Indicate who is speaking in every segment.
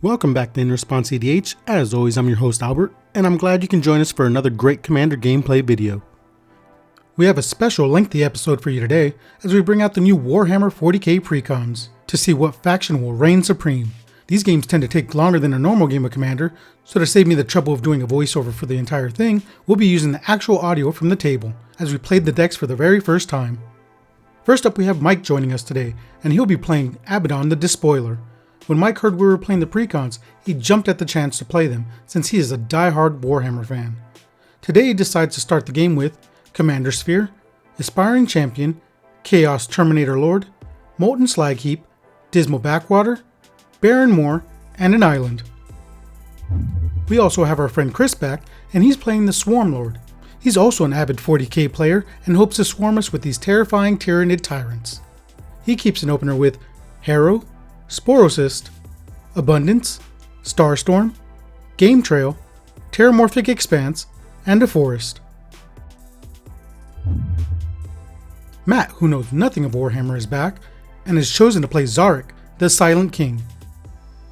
Speaker 1: Welcome back to In Response EDH. As always, I'm your host Albert, and I'm glad you can join us for another great Commander gameplay video. We have a special lengthy episode for you today as we bring out the new Warhammer 40K Precons to see what faction will reign supreme. These games tend to take longer than a normal game of Commander, so to save me the trouble of doing a voiceover for the entire thing, we'll be using the actual audio from the table as we played the decks for the very first time. First up, we have Mike joining us today, and he'll be playing Abaddon the Despoiler. When Mike heard we were playing the Precons, he jumped at the chance to play them since he is a die-hard Warhammer fan. Today he decides to start the game with Commander Sphere, Aspiring Champion, Chaos Terminator Lord, Molten Slag Heap, Dismal Backwater, Barren Moor, and an island. We also have our friend Chris back, and he's playing the Swarmlord. He's also an avid 40k player and hopes to swarm us with these terrifying Tyranid tyrants. He keeps an opener with Harrow, Sporocyst, Abundance, Starstorm, Game Trail, Terramorphic Expanse, and a Forest. Matt, who knows nothing of Warhammer, is back and has chosen to play Szarekh, the Silent King.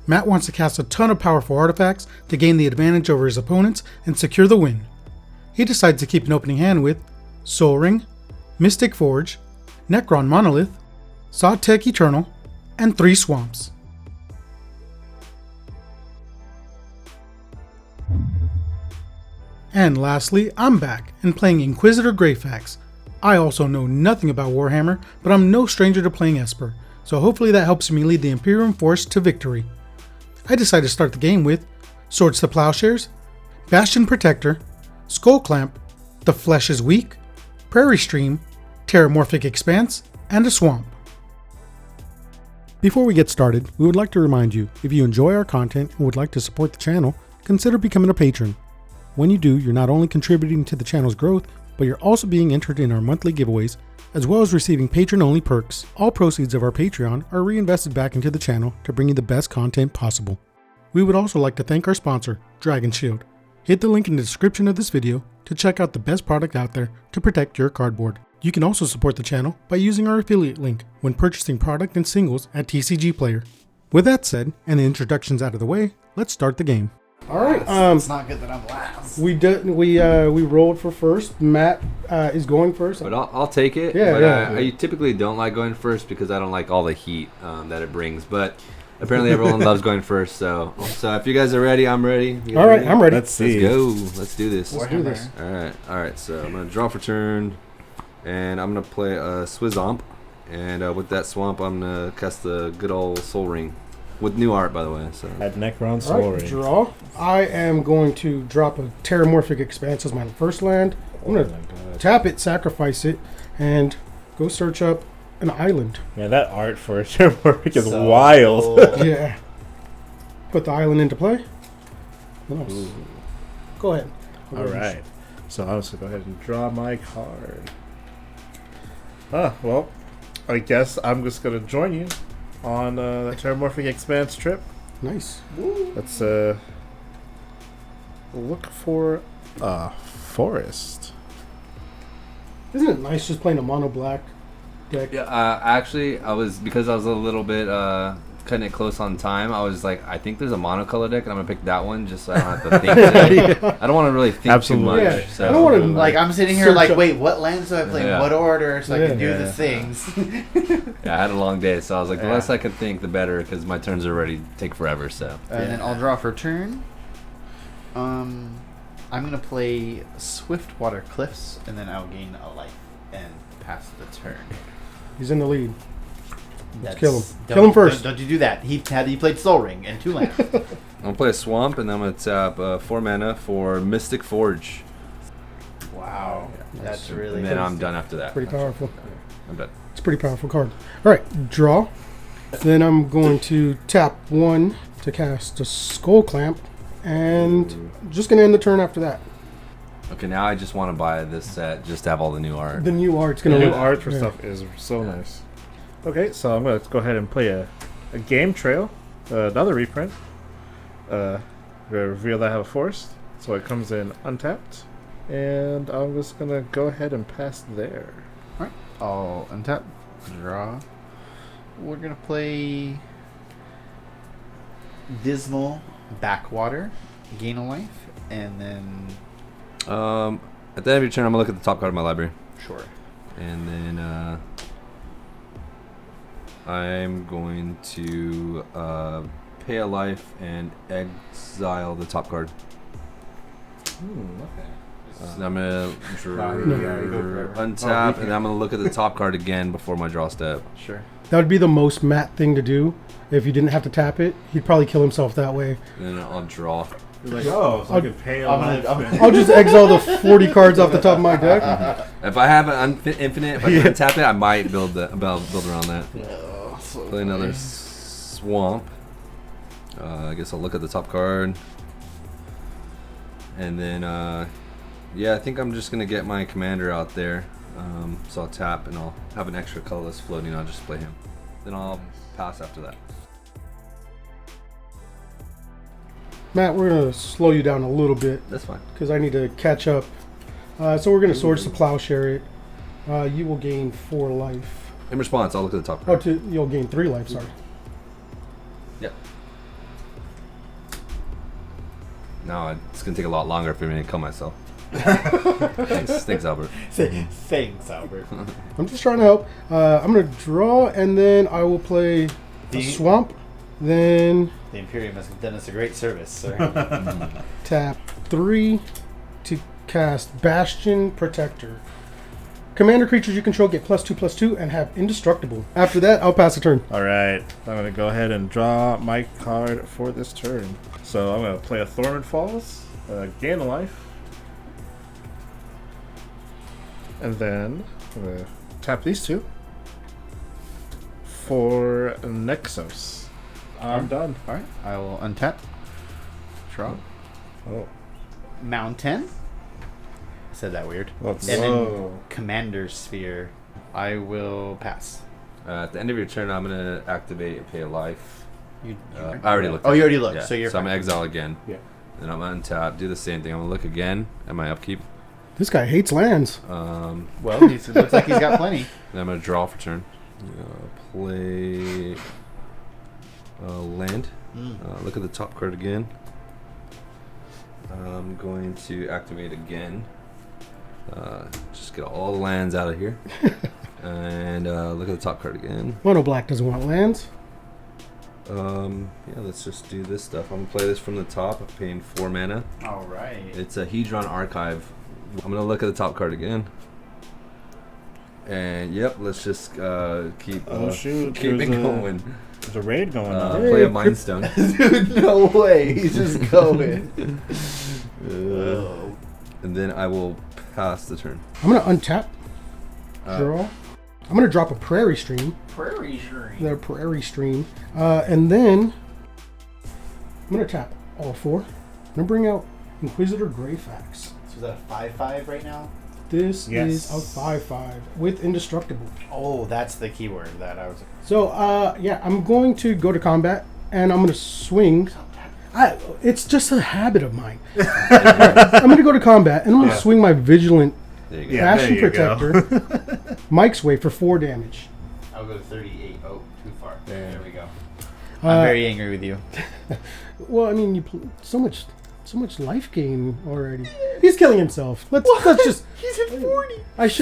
Speaker 1: Matt wants to cast a ton of powerful artifacts to gain the advantage over his opponents and secure the win. He decides to keep an opening hand with Sol Ring, Mystic Forge, Necron Monolith, Sawtech Eternal, and 3 swamps. And lastly, I'm back and playing Inquisitor Greyfax. I also know nothing about Warhammer, but I'm no stranger to playing Esper, so hopefully that helps me lead the Imperium force to victory. I decided to start the game with Swords to Plowshares, Bastion Protector, Skull Clamp, The Flesh is Weak, Prairie Stream, Terramorphic Expanse, and a swamp. Before we get started, we would like to remind you, if you enjoy our content and would like to support the channel, consider becoming a patron. When you do, you're not only contributing to the channel's growth, but you're also being entered in our monthly giveaways, as well as receiving patron-only perks. All proceeds of our Patreon are reinvested back into the channel to bring you the best content possible. We would also like to thank our sponsor, Dragon Shield. Hit the link in the description of this video to check out the best product out there to protect your cardboard. You can also support the channel by using our affiliate link when purchasing product and singles at TCG Player. With that said, and the introductions out of the way, let's start the game. All right.
Speaker 2: It's not good that I'm last.
Speaker 1: We rolled for first. Matt is going first.
Speaker 3: But I'll take it.
Speaker 1: Yeah,
Speaker 3: but,
Speaker 1: yeah.
Speaker 3: I typically don't like going first because I don't like all the heat that it brings. But apparently everyone loves going first. So if you guys are ready, I'm ready.
Speaker 1: All right, I'm ready.
Speaker 3: Let's go. Let's do this.
Speaker 1: Let's do this.
Speaker 3: All right. So I'm gonna draw for turn. And I'm going to play a Swizzomp, and with that swamp, I'm going to cast the good old Sol Ring, with new art, by the way. So
Speaker 4: at Necron Sol Ring.
Speaker 1: Draw. I am going to drop a Terramorphic Expanse as my first land. I'm going to tap it, sacrifice it, and go search up an island.
Speaker 4: Yeah, that art for Terramorphic is wild.
Speaker 3: Cool.
Speaker 1: Yeah. Put the island into play. Nice.
Speaker 4: Ooh.
Speaker 1: Go ahead.
Speaker 4: All right. So I'll just go ahead and draw my card. Well, I guess I'm just going to join you on the Terramorphic Expanse trip.
Speaker 1: Nice.
Speaker 4: Let's look for a forest.
Speaker 1: Isn't it nice just playing a mono black deck?
Speaker 3: Yeah, actually, because I was a little bit cutting it close on time. I was like, I think there's a monocolor deck, and I'm gonna pick that one just so I don't have to think. I don't want to really think too much.
Speaker 1: Yeah.
Speaker 3: So.
Speaker 1: I don't want to
Speaker 2: like I'm sitting here like, wait, what lands do I play?
Speaker 3: Yeah.
Speaker 2: What order so I can do
Speaker 4: Yeah.
Speaker 2: the things?
Speaker 3: Yeah, I had a long day, so I was like, the less I could think, the better, because my turns already take forever. So.
Speaker 2: And then I'll draw for turn. I'm gonna play Swiftwater Cliffs, and then I'll gain a life and pass the turn.
Speaker 1: He's in the lead.
Speaker 2: That's,
Speaker 1: kill him. Kill him first.
Speaker 2: Don't you do that. He played Sol Ring and 2 lands.
Speaker 3: I'm gonna play a swamp, and then I'm gonna tap 4 mana for Mystic Forge.
Speaker 2: Wow, that's really.
Speaker 3: And then I'm done after that.
Speaker 1: Pretty powerful.
Speaker 3: I'm done.
Speaker 1: It's a pretty powerful card. All right, draw. Then I'm going to tap 1 to cast a Skull Clamp, and just gonna end the turn after that.
Speaker 3: Okay, now I just want to buy this set just to have all the new art.
Speaker 1: The new art's
Speaker 4: The
Speaker 1: gonna
Speaker 4: new
Speaker 1: look
Speaker 4: art for
Speaker 1: yeah.
Speaker 4: stuff is so nice. Okay, so I'm gonna go ahead and play a game trail, another reprint. Reveal that I have a forest, so it comes in untapped, and I'm just gonna go ahead and pass there.
Speaker 2: Alright, I'll untap, draw. We're gonna play Dismal Backwater, gain a life, and then
Speaker 3: At the end of your turn, I'm gonna look at the top card of my library,
Speaker 2: sure.
Speaker 3: and then I'm going to pay a life and exile the top card.
Speaker 4: Okay.
Speaker 3: So I'm gonna
Speaker 2: No.
Speaker 3: untap, and then I'm gonna look at the top card again before my draw step.
Speaker 2: Sure.
Speaker 1: That would be the most Matt thing to do. If you didn't have to tap it, he'd probably kill himself that way.
Speaker 3: And then I'll draw.
Speaker 4: You're like, oh, so I could pay a
Speaker 2: I'm gonna-
Speaker 1: I'll just exile the 40 cards off the top of my deck.
Speaker 3: If I have an infinite, if I can tap it, I might build around that.
Speaker 2: So
Speaker 3: Play another swamp. I guess I'll look at the top card. And then, yeah, I think I'm just going to get my commander out there. So I'll tap and I'll have an extra colorless floating. I'll just play him. Then I'll pass after that.
Speaker 1: Matt, we're going to slow you down a little bit
Speaker 3: That's fine.
Speaker 1: because I need to catch up. So we're going to Swords to Plowshare it. You will gain 4 life.
Speaker 3: In response, I'll look at the top
Speaker 1: Oh,
Speaker 3: card.
Speaker 1: you'll gain 3 life, sorry.
Speaker 3: Yep. No, it's going to take a lot longer for me to kill myself. Thanks, Albert.
Speaker 2: Thanks, Albert.
Speaker 1: I'm just trying to help. I'm going to draw, and then I will play a swamp. Then
Speaker 2: The Imperium has done us a great service, sir.
Speaker 1: tap 3 to cast Bastion Protector. Commander creatures you control get +2/+2 and have indestructible. After that, I'll pass a turn.
Speaker 4: Alright, I'm going to go ahead and draw my card for this turn. So I'm going to play a Thorn Falls, gain a life. And then I'm going to tap these 2 for Nexos. I'm done.
Speaker 2: Alright, I will untap, draw,
Speaker 4: Oh.
Speaker 2: Mountain. I said that weird.
Speaker 4: Let's
Speaker 2: And
Speaker 4: go.
Speaker 2: then Commander Sphere. I will pass.
Speaker 3: At the end of your turn, I'm going to activate and pay a life.
Speaker 2: You
Speaker 3: I already looked.
Speaker 2: Oh,
Speaker 3: at
Speaker 2: you
Speaker 3: it.
Speaker 2: already looked,
Speaker 3: Yeah.
Speaker 2: so you're
Speaker 3: I'm
Speaker 2: fine.
Speaker 3: gonna exile again.
Speaker 4: Yeah.
Speaker 3: Then I'm gonna untap. Do the same thing. I'm gonna look again at my upkeep.
Speaker 1: This guy hates lands.
Speaker 2: Well, it looks like he's got plenty.
Speaker 3: Then I'm gonna draw for turn. Play land. Look at the top card again. I'm going to activate again. Just get all the lands out of here. And look at the top card again.
Speaker 1: Mono Black doesn't want lands.
Speaker 3: Yeah, let's just do this stuff. I'm gonna play this from the top. I'm paying 4 mana.
Speaker 2: All right.
Speaker 3: It's a Hedron Archive. I'm gonna look at the top card again. And yep, let's just keep
Speaker 4: Oh, shoot,
Speaker 3: keep it
Speaker 4: there's a-
Speaker 3: going.
Speaker 4: There's a raid going on.
Speaker 3: Play a Mind Stone.
Speaker 2: Dude, no way. He's just going.
Speaker 3: And then I will pass the turn.
Speaker 1: I'm going to untap. Draw. I'm going to drop a Prairie Stream.
Speaker 2: Prairie Stream.
Speaker 1: The Prairie Stream. And then I'm going to tap all 4. I'm going to bring out Inquisitor Greyfax.
Speaker 2: So is that a 5/5 right now?
Speaker 1: This
Speaker 4: Yes.
Speaker 1: is a 5/5 with Indestructible.
Speaker 2: Oh, that's the keyword that I was.
Speaker 1: So, yeah, I'm going to go to combat, and I'm going to swing. It's just a habit of mine. I'm going to go to combat, and I'm going to swing my Vigilant
Speaker 3: There you go.
Speaker 4: Yeah.
Speaker 1: Bastion
Speaker 4: there you go.
Speaker 1: Protector Mike's Way for 4 damage.
Speaker 2: I'll go to 38. Oh, too far.
Speaker 4: Damn.
Speaker 2: There we go. I'm very angry with you.
Speaker 1: Well, I mean, so much life gain already. He's killing himself. Let's just.
Speaker 2: He's at 40.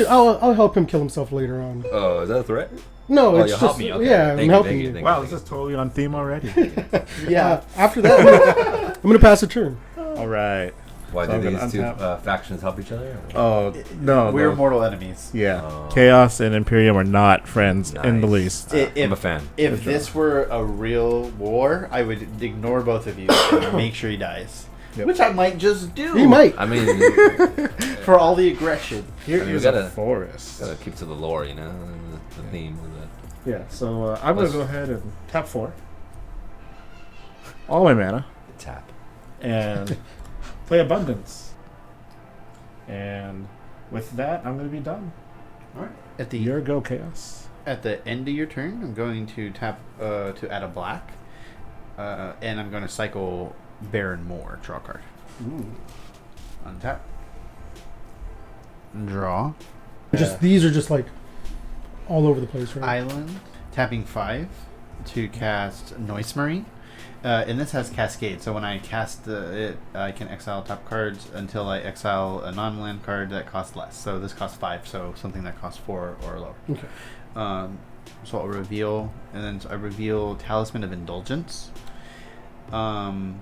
Speaker 1: I'll help him kill himself later on.
Speaker 3: Oh, is that a threat?
Speaker 1: No,
Speaker 3: Oh,
Speaker 1: it's
Speaker 3: you'll
Speaker 1: just
Speaker 3: help me. Okay.
Speaker 1: yeah,
Speaker 3: Thank
Speaker 1: I'm
Speaker 3: you,
Speaker 1: helping
Speaker 3: thank
Speaker 1: you.
Speaker 3: you, thank
Speaker 4: Wow,
Speaker 3: you.
Speaker 4: this is totally on theme already.
Speaker 2: Yeah.
Speaker 1: After that, I'm gonna pass a turn.
Speaker 4: All right.
Speaker 3: Why
Speaker 4: So I'm
Speaker 3: do
Speaker 4: gonna
Speaker 3: these two
Speaker 4: untap.
Speaker 3: factions help each other?
Speaker 4: Oh, no.
Speaker 2: We're
Speaker 4: no.
Speaker 2: mortal enemies.
Speaker 4: Yeah.
Speaker 3: Oh.
Speaker 4: Chaos and Imperium are not friends in the
Speaker 3: Nice.
Speaker 4: least.
Speaker 3: I'm a fan.
Speaker 2: If this were a real war, I would ignore both of you and make sure he dies.
Speaker 4: Yep.
Speaker 2: Which I might just do.
Speaker 1: He might.
Speaker 3: I mean,
Speaker 2: For all the aggression.
Speaker 4: Here
Speaker 3: I mean, we
Speaker 4: is
Speaker 3: gotta-
Speaker 4: a forest.
Speaker 3: gotta keep to the lore, you know, the theme of the.
Speaker 4: Yeah, so I'm going
Speaker 3: Let's-
Speaker 4: to go ahead and tap 4. All my mana.
Speaker 3: Tap.
Speaker 4: And play Abundance. And with that, I'm going to be done.
Speaker 2: All right. At the
Speaker 4: Your go, Chaos.
Speaker 2: At the end of your turn, I'm going to tap to add a black, and I'm going to cycle Baron Moore. Draw a card.
Speaker 1: Ooh.
Speaker 2: Untap. Draw.
Speaker 1: Just these are just like all over the place, right?
Speaker 2: Island. Tapping 5 to cast Noise Marine. And this has Cascade, so when I cast it, I can exile top cards until I exile a non-land card that costs less. So this costs 5, so something that costs 4 or lower.
Speaker 1: Okay.
Speaker 2: So I'll reveal, and then I reveal Talisman of Indulgence. I'll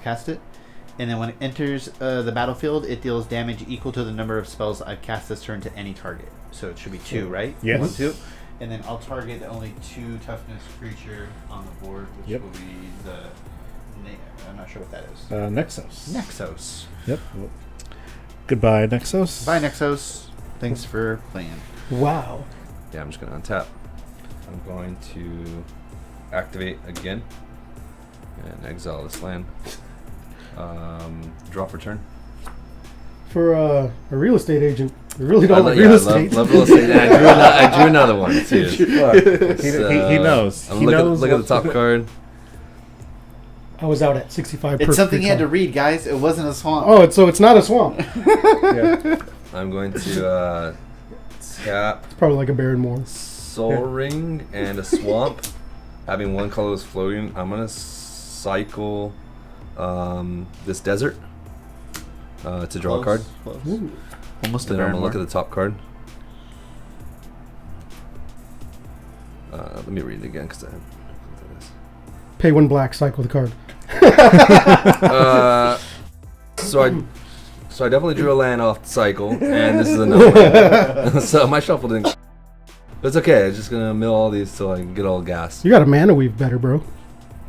Speaker 2: cast it, and then when it enters the battlefield, it deals damage equal to the number of spells I've cast this turn to any target. So it should be 2, right?
Speaker 4: Yes.
Speaker 2: 1, 2. And then I'll target the only 2 toughness creature on the board, which will be the... I'm not sure what that is.
Speaker 4: Nexos.
Speaker 2: Nexos.
Speaker 4: Yep. Goodbye, Nexos.
Speaker 2: Bye, Nexos. Thanks for playing.
Speaker 1: Wow.
Speaker 3: Yeah, I'm just going to untap. I'm going to activate again and exile this land. Draw for turn.
Speaker 1: For a real estate agent, you really don't like real estate.
Speaker 3: Love real estate. And I drew another one too.
Speaker 4: He knows.
Speaker 3: Look at the top card.
Speaker 1: I was out at 65.
Speaker 2: It's something you had to read, guys. It wasn't a swamp.
Speaker 1: Oh, so it's not a swamp.
Speaker 4: Yeah.
Speaker 3: I'm going to tap
Speaker 1: It's probably like a Baron Moore.
Speaker 3: Soul Ring and a swamp. Having one colorless floating, I'm gonna cycle this desert to draw a card.
Speaker 2: Close.
Speaker 1: Ooh.
Speaker 2: Almost a
Speaker 3: Then I'm
Speaker 2: Baron
Speaker 3: gonna look
Speaker 2: Moore.
Speaker 3: at the top card. Let me read it again because I have.
Speaker 1: Pay 1 black, cycle the card.
Speaker 3: So I definitely drew a land off the cycle, and this is another land. So my shuffle didn't. But it's okay. I'm just gonna mill all these so I can get all gas.
Speaker 1: You got a mana weave better, bro.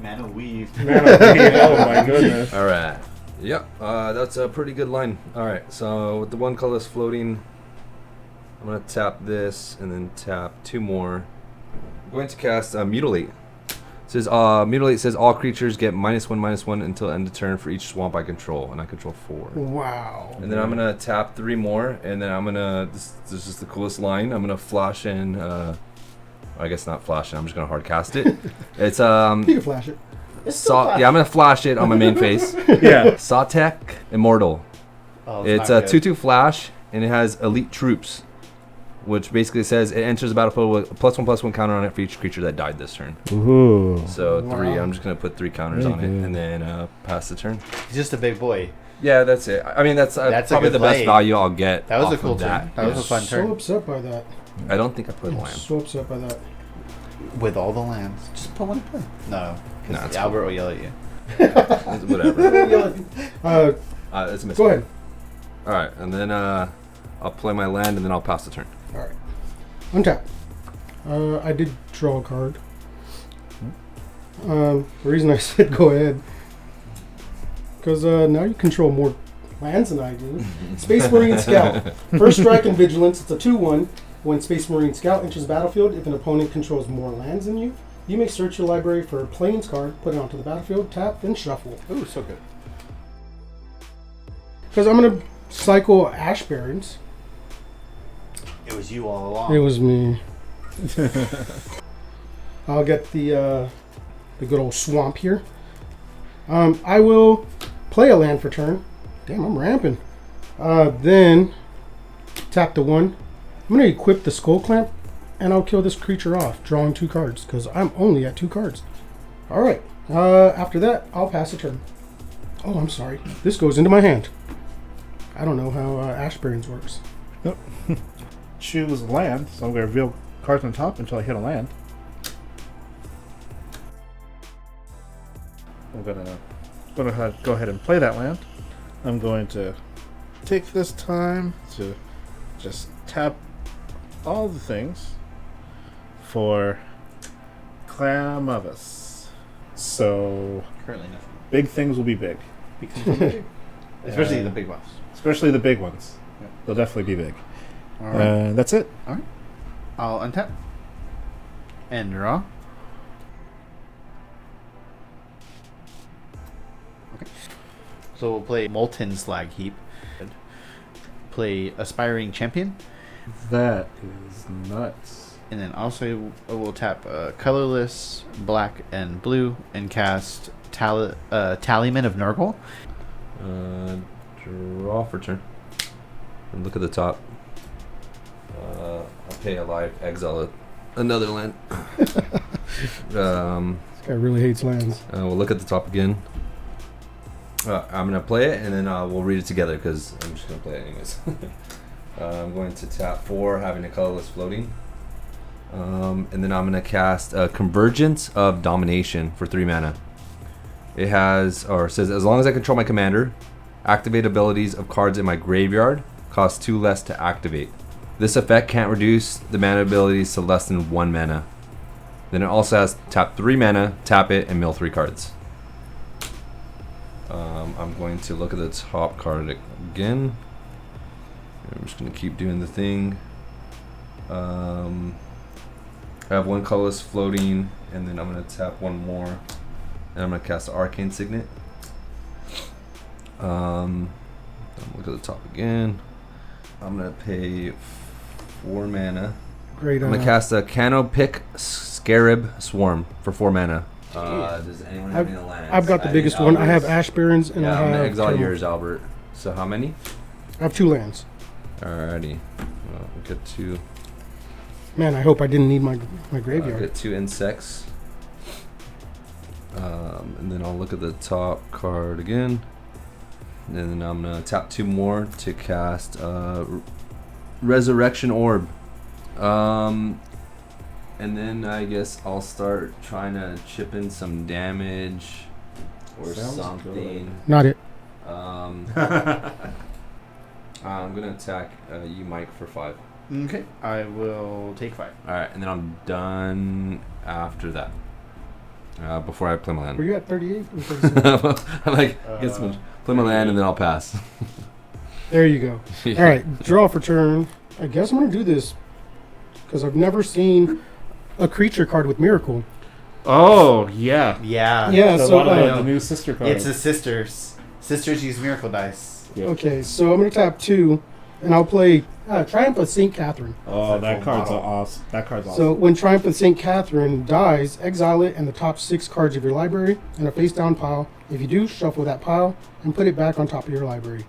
Speaker 2: Mana Weave.
Speaker 4: Oh my goodness.
Speaker 3: All right. Yep. That's a pretty good line. All right. So with the one colorless floating, I'm gonna tap this and then tap 2 more. I'm going to cast Mutilate. It says Mutilate says all creatures get -1/-1 until end of turn for each swamp I control, and I control 4.
Speaker 1: Wow.
Speaker 3: And then I'm gonna tap 3 more, and then I'm gonna. This is just the coolest line. I'm gonna flash in. I guess not flash in. I'm just gonna hard cast it. It's
Speaker 1: You can flash it.
Speaker 3: yeah, I'm gonna flash it on my main face.
Speaker 4: Yeah.
Speaker 3: Szarekh Immortal.
Speaker 2: Oh,
Speaker 3: It's a 2/2 flash, and it has elite troops, which basically says it enters the battlefield with a +1/+1 counter on it for each creature that died this turn.
Speaker 4: Ooh.
Speaker 3: So
Speaker 1: Wow.
Speaker 3: 3. I'm just gonna put 3 counters
Speaker 4: Very
Speaker 3: on it,
Speaker 4: good.
Speaker 3: and then pass the turn.
Speaker 2: He's just a big boy.
Speaker 3: Yeah, that's it. I mean, that's
Speaker 2: a
Speaker 3: probably
Speaker 2: good
Speaker 3: the best
Speaker 2: play.
Speaker 3: value I'll get.
Speaker 2: That was
Speaker 3: off
Speaker 2: a cool
Speaker 3: of
Speaker 2: turn.
Speaker 3: that.
Speaker 2: That was a fun
Speaker 1: So
Speaker 2: turn.
Speaker 1: upset by that.
Speaker 3: I don't think I put
Speaker 1: I'm
Speaker 3: land.
Speaker 1: so upset by that.
Speaker 2: With all the lands. Just put one in play. No.
Speaker 3: Nah,
Speaker 2: Because
Speaker 3: it's
Speaker 2: Albert will yell at you.
Speaker 3: Whatever. It's a miss.
Speaker 1: Go ahead.
Speaker 3: All right, and then I'll play my land, and then I'll pass the turn.
Speaker 1: All right. Untap. I did draw a card. The reason I said go ahead, because now you control more lands than I do. Space Marine Scout. First strike and vigilance. It's a 2/1. When Space Marine Scout enters the battlefield, if an opponent controls more lands than you, you may search your library for a Plains card, put it onto the battlefield, tap, then shuffle.
Speaker 2: Ooh, so good.
Speaker 1: Because I'm going to cycle Ash Barons.
Speaker 2: It was you all along.
Speaker 1: It was me. I'll get the good old swamp here. I will play a land for turn. Damn, I'm ramping. Then tap the 1. I'm going to equip the Skull Clamp, and I'll kill this creature off, drawing 2 cards, because I'm only at 2 cards. Alright, after that, I'll pass a turn. Oh, I'm sorry. This goes into my hand. I don't know how Ash Barons works.
Speaker 4: Nope. Choose land, so I'm going to reveal cards on top until I hit a land. I'm going to go ahead and play that land. I'm going to take this time to just tap all the things for Clam of Us. So
Speaker 2: Currently nothing.
Speaker 4: big things will be big.
Speaker 2: Big things will be big. Especially the big ones.
Speaker 4: Especially the big ones.
Speaker 2: Yep.
Speaker 4: They'll definitely be big.
Speaker 2: All right.
Speaker 4: That's it.
Speaker 2: I'll untap. And draw. Okay. So we'll play Molten Slag Heap. play Aspiring Champion.
Speaker 4: That is nuts.
Speaker 2: And then also we'll tap colorless, black and blue, and cast Tallyman of Nurgle.
Speaker 3: Draw for turn. And look at the top. I'll pay a life, exile another land.
Speaker 1: This guy really hates lands.
Speaker 3: We'll look at the top again. I'm going to play it, and then we'll read it together, because I'm just going to play it anyways. I'm going to tap 4, having a colorless floating. And then I'm going to cast Convergence of Domination for 3 mana. It has, or says, as long as I control my commander, activate abilities of cards in my graveyard cost 2 less to activate. This effect can't reduce the mana abilities to less than 1 mana. Then it also has tap 3 mana, tap it, and mill 3 cards. I'm going to look at the top card again. I'm just going to keep doing the thing. I have 1 colorless floating, and then I'm going to tap 1 more. And I'm going to cast Arcane Signet. Look at the top again. I'm going to pay 4 mana.
Speaker 1: Great.
Speaker 3: I'm going to cast a Canoptek Scarab Swarm for 4 mana. Does anyone have any lands?
Speaker 1: I've got the biggest one. I have Ash Barrens, and I have...
Speaker 3: I'm going to exile yours, Albert. So how many?
Speaker 1: I have 2 lands.
Speaker 3: Alrighty. We'll get 2.
Speaker 1: Man, I hope I didn't need my
Speaker 3: I'll
Speaker 1: graveyard.
Speaker 3: get 2 insects. And then I'll look at the top card again. And then I'm going to tap 2 more to cast Resurrection Orb. And then I guess I'll start trying to chip in some damage or
Speaker 4: Sounds
Speaker 3: something.
Speaker 4: good.
Speaker 1: Not it.
Speaker 3: I'm going to attack you, Mike, for 5.
Speaker 2: Okay. I will take 5.
Speaker 3: Alright, and then I'm done after that. Before I play my land.
Speaker 1: Were you at 38? Or 37?
Speaker 3: I'm like, play my land and then I'll pass.
Speaker 1: There you go. All right, draw for turn. I guess I'm going to do this because I've never seen a creature card with Miracle.
Speaker 4: Oh, yeah.
Speaker 2: Yeah.
Speaker 1: Yeah,
Speaker 4: So
Speaker 1: so...
Speaker 4: one of the new sister cards.
Speaker 2: It's the sisters. Sisters use Miracle Dice.
Speaker 4: Yeah.
Speaker 1: Okay, so I'm going to tap 2, and I'll play Triumph of St. Catherine.
Speaker 4: Oh, that card's awesome. That card's awesome.
Speaker 1: So when Triumph of St. Catherine dies, exile it and the top 6 cards of your library in a face-down pile. If you do, shuffle that pile and put it back on top of your library.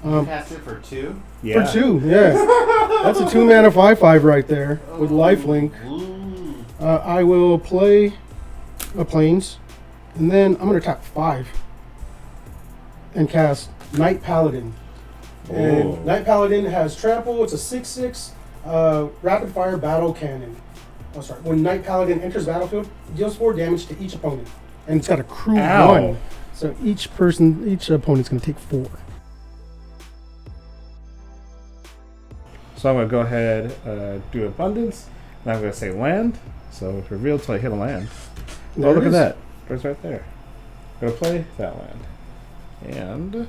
Speaker 2: Cast it for 2.
Speaker 4: yeah.
Speaker 1: For 2, yeah. That's a 2 mana 5/5 right there with lifelink.
Speaker 2: Ooh.
Speaker 1: I will play a Plains, and then I'm going to tap 5 and cast Knight Paladin. And Knight Paladin has trample. It's a 6/6 rapid fire battle cannon. Oh, sorry. When Knight Paladin enters battlefield, it deals 4 damage to each opponent, and it's got a crew 1. So each opponent's going to take 4.
Speaker 4: So I'm going to go ahead, do Abundance, and I'm going to say land. So reveal till I hit a land.
Speaker 1: There
Speaker 4: Oh,
Speaker 1: it
Speaker 4: look at
Speaker 1: is.
Speaker 4: that. It's right there. I'm going to play that land. And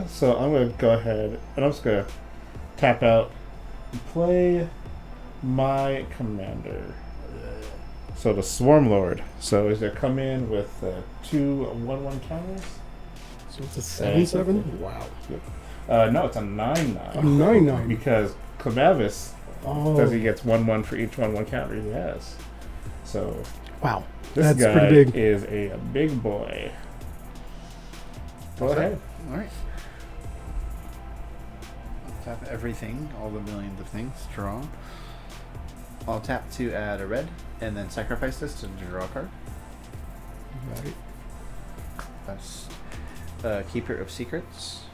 Speaker 4: so I'm going to go ahead, and I'm just going to tap out and play my commander. So the Swarmlord. So is there come in with 2 1/1 counters?
Speaker 1: So it's a 7/7. Wow.
Speaker 4: No, it's a 9/9.
Speaker 1: A 9/9.
Speaker 4: Because Clamavis
Speaker 1: Oh,
Speaker 4: says he gets 1/1 for each 1/1 counter he has. So
Speaker 1: wow.
Speaker 4: this
Speaker 1: That's
Speaker 4: guy
Speaker 1: pretty big.
Speaker 4: is a big boy. Go ahead.
Speaker 2: All right. I'll tap everything, all the millions of things. Draw. I'll tap to add a red, and then sacrifice this to draw a card.
Speaker 1: Got it.
Speaker 2: That's Keeper of Secrets.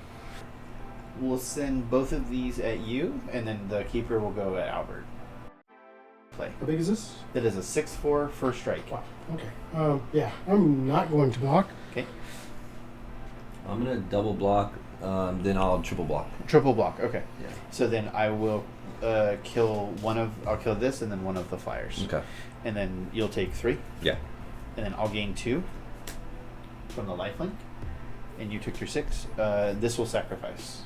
Speaker 2: We'll send both of these at you, and then the Keeper will go at Albert. Play.
Speaker 1: How big is this?
Speaker 2: That is a 6/4 first strike.
Speaker 1: Wow. Okay. Yeah, I'm not going to block.
Speaker 2: Okay.
Speaker 3: I'm going to double block, then I'll triple block.
Speaker 2: Triple block. Okay.
Speaker 3: Yeah.
Speaker 2: So then I will kill I'll kill this and then one of the flyers.
Speaker 3: Okay.
Speaker 2: And then you'll take 3.
Speaker 3: Yeah.
Speaker 2: And then I'll gain 2 from the lifelink. And you took your 6. This will sacrifice.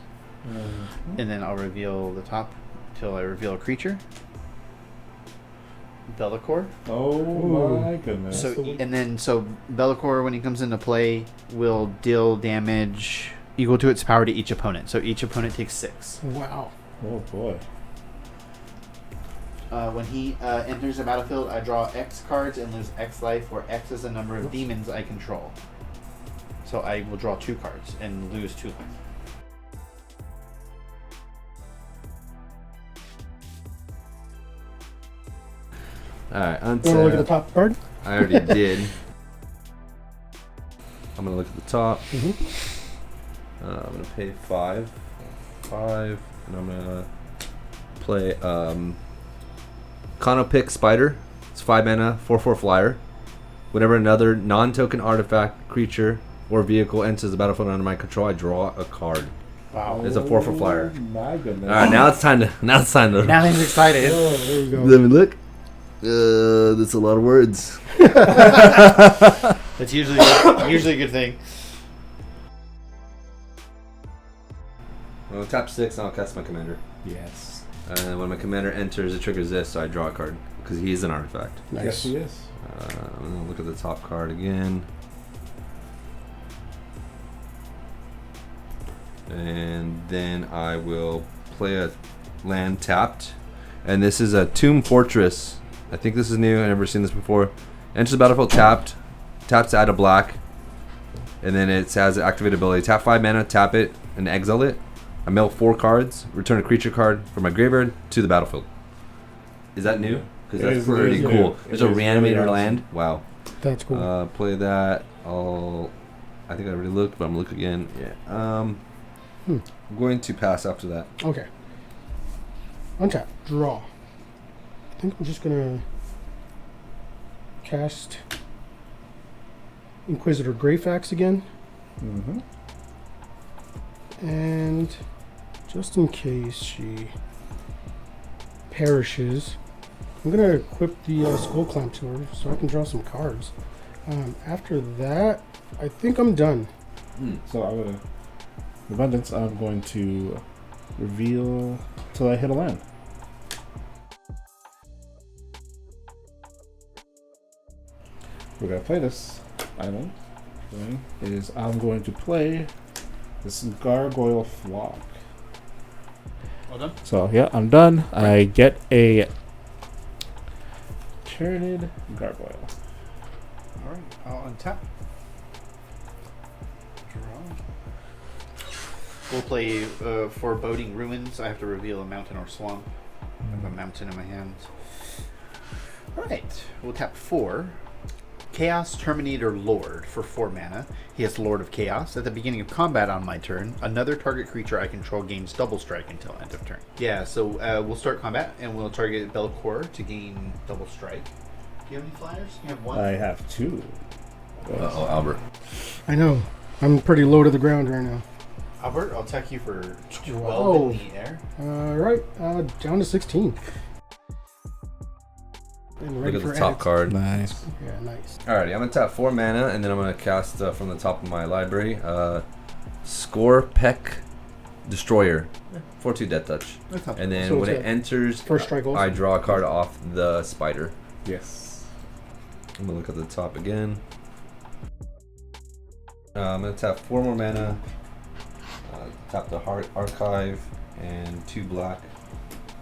Speaker 2: And then I'll reveal the top until I reveal a creature. Be'lakor.
Speaker 4: Oh my goodness.
Speaker 2: So Be'lakor, when he comes into play, will deal damage. equal to its power to each opponent. So each opponent takes 6.
Speaker 1: Wow.
Speaker 4: Oh boy.
Speaker 2: When he enters the battlefield, I draw X cards and lose X life, where X is the number of demons I control. So I will draw 2 cards and lose 2 life.
Speaker 3: Alright,
Speaker 1: You want to look at the top card?
Speaker 3: I already did. I'm gonna look at the top.
Speaker 1: Mm-hmm.
Speaker 3: I'm gonna pay 5, and I'm gonna play Conopic Spider. It's 5 mana, 4/4 flyer. Whenever another non-token artifact, creature, or vehicle enters the battlefield under my control, I draw a card.
Speaker 2: Wow.
Speaker 3: It's a 4/4 flyer.
Speaker 4: Oh my goodness.
Speaker 3: All right, now it's time to.
Speaker 2: Now he's excited.
Speaker 1: Oh, there we go.
Speaker 3: Let me look. That's a lot of words.
Speaker 2: That's usually a good thing.
Speaker 3: Well, tap 6, and I'll cast my commander.
Speaker 4: Yes.
Speaker 3: And when my commander enters, it triggers this, so I draw a card because he's an artifact.
Speaker 1: Nice.
Speaker 4: Yes, he is.
Speaker 3: I'm gonna look at the top card again. And then I will play a land tapped. And this is a Tomb Fortress. I think this is new. I've never seen this before. Enters the battlefield tapped. Taps to add a black. And then it has an activate ability. Tap 5 mana, tap it, and exile it. I mill 4 cards. Return a creature card from my graveyard to the battlefield. Is that new? Because that's pretty
Speaker 4: new.
Speaker 3: cool. There's a
Speaker 4: It is
Speaker 3: reanimator
Speaker 4: really
Speaker 3: land. Wow.
Speaker 1: That's cool.
Speaker 3: Play that. I think I already looked, but I'm gonna look again. Yeah. I'm going to pass after that.
Speaker 1: Okay. Untap. Draw. I think I'm just gonna cast Inquisitor Greyfax again,
Speaker 4: Mm-hmm.
Speaker 1: and just in case she perishes, I'm gonna equip the Skull Clamp to her so I can draw some cards. After that, I think I'm done.
Speaker 4: So I'm gonna abundance. I'm going to reveal till I hit a land. We're gonna play this island. Is I'm going to play this Gargoyle Flock.
Speaker 2: Well done.
Speaker 4: So yeah, I'm done. I get a Tyranid Gargoyle.
Speaker 2: Alright, I'll untap. Draw. We'll play Foreboding Ruins. I have to reveal a mountain or swamp. I have a mountain in my hand. Alright, we'll tap 4. Chaos Terminator Lord for 4 mana. He has Lord of Chaos. At the beginning of combat on my turn, another target creature I control gains double strike until end of turn. Yeah, so we'll start combat and we'll target Belcor to gain double strike. Do you have any flyers? You have 1?
Speaker 4: I have 2.
Speaker 3: Uh-oh, Albert.
Speaker 1: I know. I'm pretty low to the ground right now.
Speaker 2: Albert, I'll attack you for 12
Speaker 1: Whoa.
Speaker 2: in the air.
Speaker 1: Down to 16. And
Speaker 3: Look
Speaker 1: ready
Speaker 3: at
Speaker 1: for
Speaker 3: the top
Speaker 1: edits.
Speaker 3: card.
Speaker 4: Nice.
Speaker 1: Yeah, nice.
Speaker 3: Alrighty, I'm gonna tap 4 mana, and then I'm gonna cast from the top of my library, Szarekh Destroyer, 4/2 Death Touch.
Speaker 2: That's not
Speaker 3: And then
Speaker 1: So
Speaker 3: when
Speaker 1: it's
Speaker 3: it
Speaker 1: a
Speaker 3: enters,
Speaker 1: first strike also?
Speaker 3: I draw a card off the spider.
Speaker 4: Yes.
Speaker 3: I'm gonna look at the top again. I'm gonna tap 4 more mana, tap the Heart Archive, and 2 black,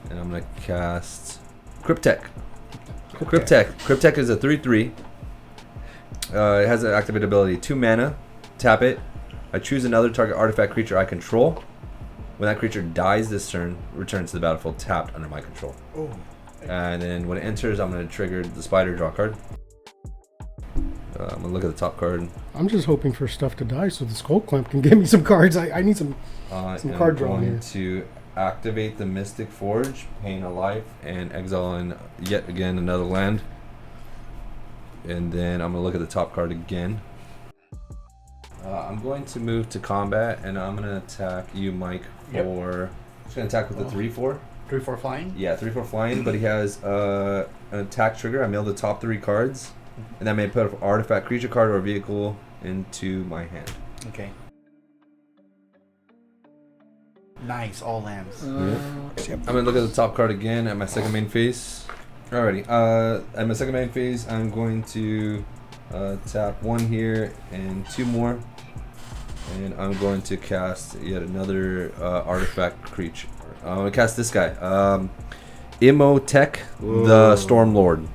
Speaker 3: and I'm gonna cast Cryptek. Cryptek is a 3/3. It has an activate ability. 2 mana, tap it. I choose another target artifact creature I control. When that creature dies this turn, returns to the battlefield tapped under my control.
Speaker 2: Oh.
Speaker 3: And then when it enters, I'm going to trigger the spider, draw a card. I'm going to look at the top card.
Speaker 1: I'm just hoping for stuff to die so the Skull Clamp can give me some cards. I need some card drawing
Speaker 3: I'm going
Speaker 1: here.
Speaker 3: to activate the Mystic Forge, paying a life, and exiling yet again another land. And then I'm going to look at the top card again. I'm going to move to combat, and I'm going to attack you, Mike, for... Just going to attack with the 3/4.
Speaker 2: 3/4 flying?
Speaker 3: Yeah, 3/4 flying, but he has an attack trigger. I mill the top 3 cards, and that may put an artifact, creature card, or a vehicle into my hand.
Speaker 2: Okay. Nice, all lands.
Speaker 3: I'm gonna look at the top card again at my second main phase. Alrighty. At my second main phase, I'm going to tap 1 here and 2 more. And I'm going to cast yet another artifact creature. I'm going to cast this guy. ᴅᴏᴏᴍ, the Stormlord.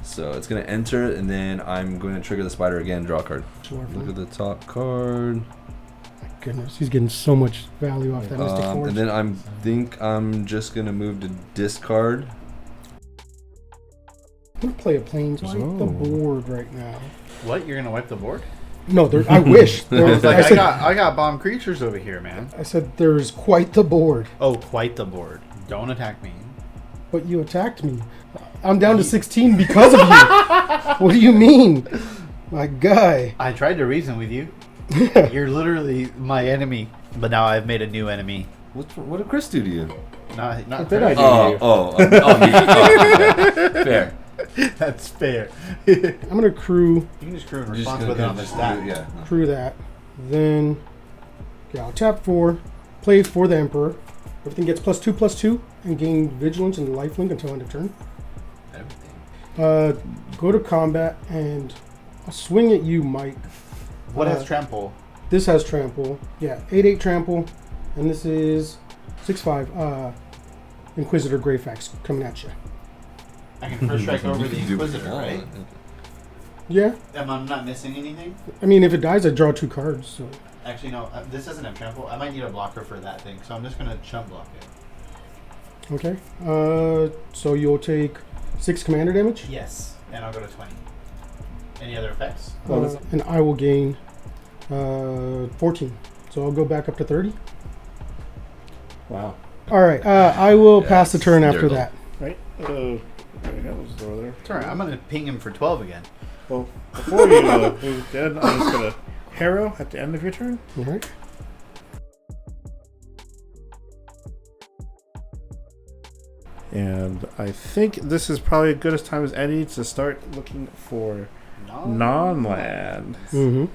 Speaker 3: So it's going to enter, and then I'm going to trigger the spider again, draw a card. Look at the top card.
Speaker 1: My goodness, he's getting so much value off that Mystic Forge.
Speaker 3: And then I'm just going to move to discard.
Speaker 1: I'm going to play a Plains wipe the board right now.
Speaker 2: What? You're gonna wipe the board?
Speaker 1: No, I wish.
Speaker 2: I got bomb creatures over here, man.
Speaker 1: I said there's quite the board.
Speaker 2: Oh, quite the board. Don't attack me.
Speaker 1: But you attacked me. I'm down to 16 because of you. What do you mean? My guy.
Speaker 2: I tried to reason with you. You're literally my enemy. But now I've made a new enemy.
Speaker 3: What did Chris do to you?
Speaker 2: Not
Speaker 1: What did I do?
Speaker 3: Fair.
Speaker 2: That's fair.
Speaker 1: I'm going to crew.
Speaker 2: You can just crew in response with it on this stack.
Speaker 3: Yeah.
Speaker 1: Crew that. Then, yeah, I'll tap 4. Play for the Emperor. Everything gets +2/+2 and gain Vigilance and Lifelink until end of turn. Go to combat and I'll swing at you, Mike.
Speaker 2: What has trample?
Speaker 1: This has trample. Yeah, 8/8 trample, and this is 6/5. Inquisitor Greyfax coming at you.
Speaker 2: I can first strike over the Inquisitor, right?
Speaker 1: Yeah.
Speaker 2: Am I not missing anything?
Speaker 1: I mean, if it dies, I draw 2 cards. So.
Speaker 2: Actually, no. This doesn't have trample. I might need a blocker for that thing, so I'm just gonna chump block it.
Speaker 1: Okay. So you'll take 6 commander damage.
Speaker 2: Yes, and I'll go to 20. Any other effects?
Speaker 1: And I will gain 14. So I'll go back up to 30.
Speaker 4: Wow.
Speaker 1: All right. I will pass the turn after that.
Speaker 4: Right. There.
Speaker 2: It's alright. I'm gonna ping him for 12 again.
Speaker 4: Well, before you move dead, I'm just gonna harrow at the end of your turn.
Speaker 1: All right.
Speaker 4: And I think this is probably as good as time as any to start looking for non-land.
Speaker 1: Mm-hmm.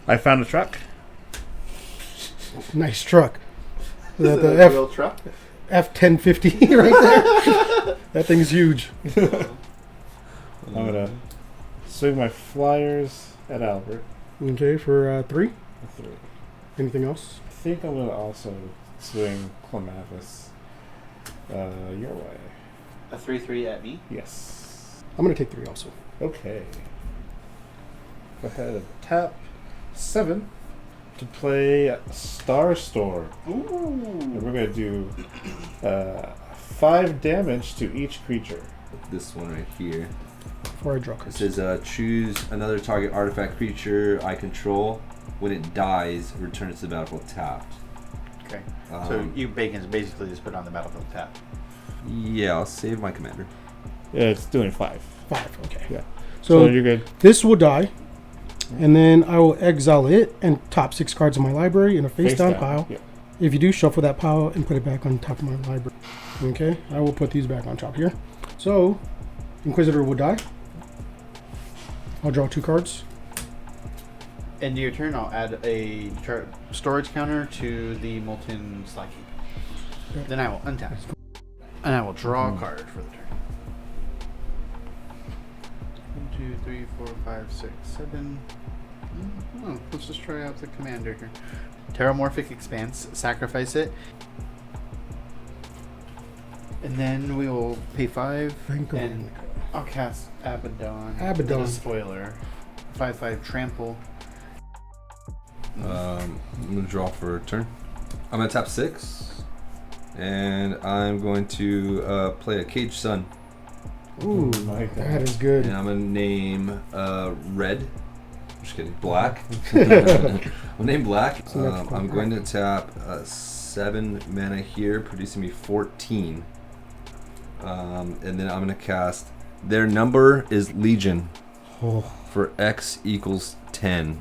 Speaker 4: I found a truck.
Speaker 1: Nice truck.
Speaker 2: Is it a real truck?
Speaker 1: F-1050 right there. That thing's huge.
Speaker 4: I'm gonna swing my flyers at Albert.
Speaker 1: Okay, for 3.
Speaker 4: 3.
Speaker 1: Anything else?
Speaker 4: I think I'm gonna also swing Clematis your way.
Speaker 2: A 3/3 at me?
Speaker 4: Yes.
Speaker 1: I'm going to take 3 also.
Speaker 4: Okay. Go ahead and tap 7 to play Star Storm.
Speaker 2: Ooh.
Speaker 4: And we're going to do 5 damage to each creature.
Speaker 3: This one right here.
Speaker 1: Before I draw
Speaker 3: It
Speaker 1: cards.
Speaker 3: says choose another target artifact creature I control. When it dies, return it to the battlefield tapped.
Speaker 2: Okay. So you basically just put on the battlefield tap.
Speaker 3: Yeah, I'll save my commander.
Speaker 4: Yeah, it's doing 5.
Speaker 1: 5, okay.
Speaker 4: Yeah.
Speaker 1: So
Speaker 4: you're good.
Speaker 1: this will die, and then I will exile it and top 6 cards in my library in a face-down pile.
Speaker 4: Yeah.
Speaker 1: If you do, shuffle that pile and put it back on top of my library. Okay, I will put these back on top here. So, Inquisitor will die. I'll draw 2 cards.
Speaker 2: End of your turn, I'll add a storage counter to the Molten Slot Keep. Then I will untap. And I will draw a card for the turn. 1, 2, 3, 4, 5, 6, 7. Oh, let's just try out the commander here. Terramorphic Expanse, sacrifice it. And then we will pay 5. And I'll cast Abaddon.
Speaker 1: Abaddon.
Speaker 2: The Spoiler. 5/5 trample.
Speaker 3: I'm going to draw for a turn. I'm going to tap 6. And I'm going to play a Cage Sun.
Speaker 1: Ooh, that is good.
Speaker 3: And I'm going to name red. Just kidding. Black. I'll name black. I'm going to tap 7 mana here, producing me 14. And then I'm going to cast Their Number is Legion for X equals 10.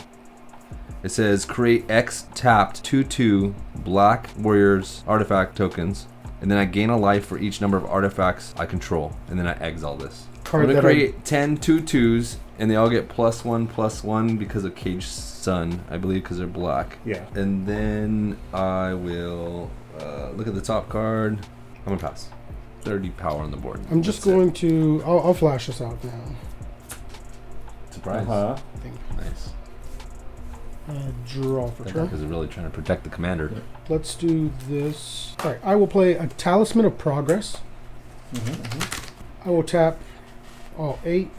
Speaker 3: It says create X tapped 2/2 black warriors artifact tokens, and then I gain a life for each number of artifacts I control, and then I exile this. I'm going to create 10 2/2s, and they all get +1/+1 because of Cage Sun, I believe, because they're black.
Speaker 4: Yeah.
Speaker 3: And then I will look at the top card. I'm going to pass. 30 power on the board.
Speaker 1: I'm just going to... I'll flash this out now.
Speaker 3: surprise. Nice.
Speaker 1: Draw for turn.
Speaker 3: Because they're really trying to protect the commander.
Speaker 1: Let's do this. All right, I will play a Talisman of Progress. I will tap all 8.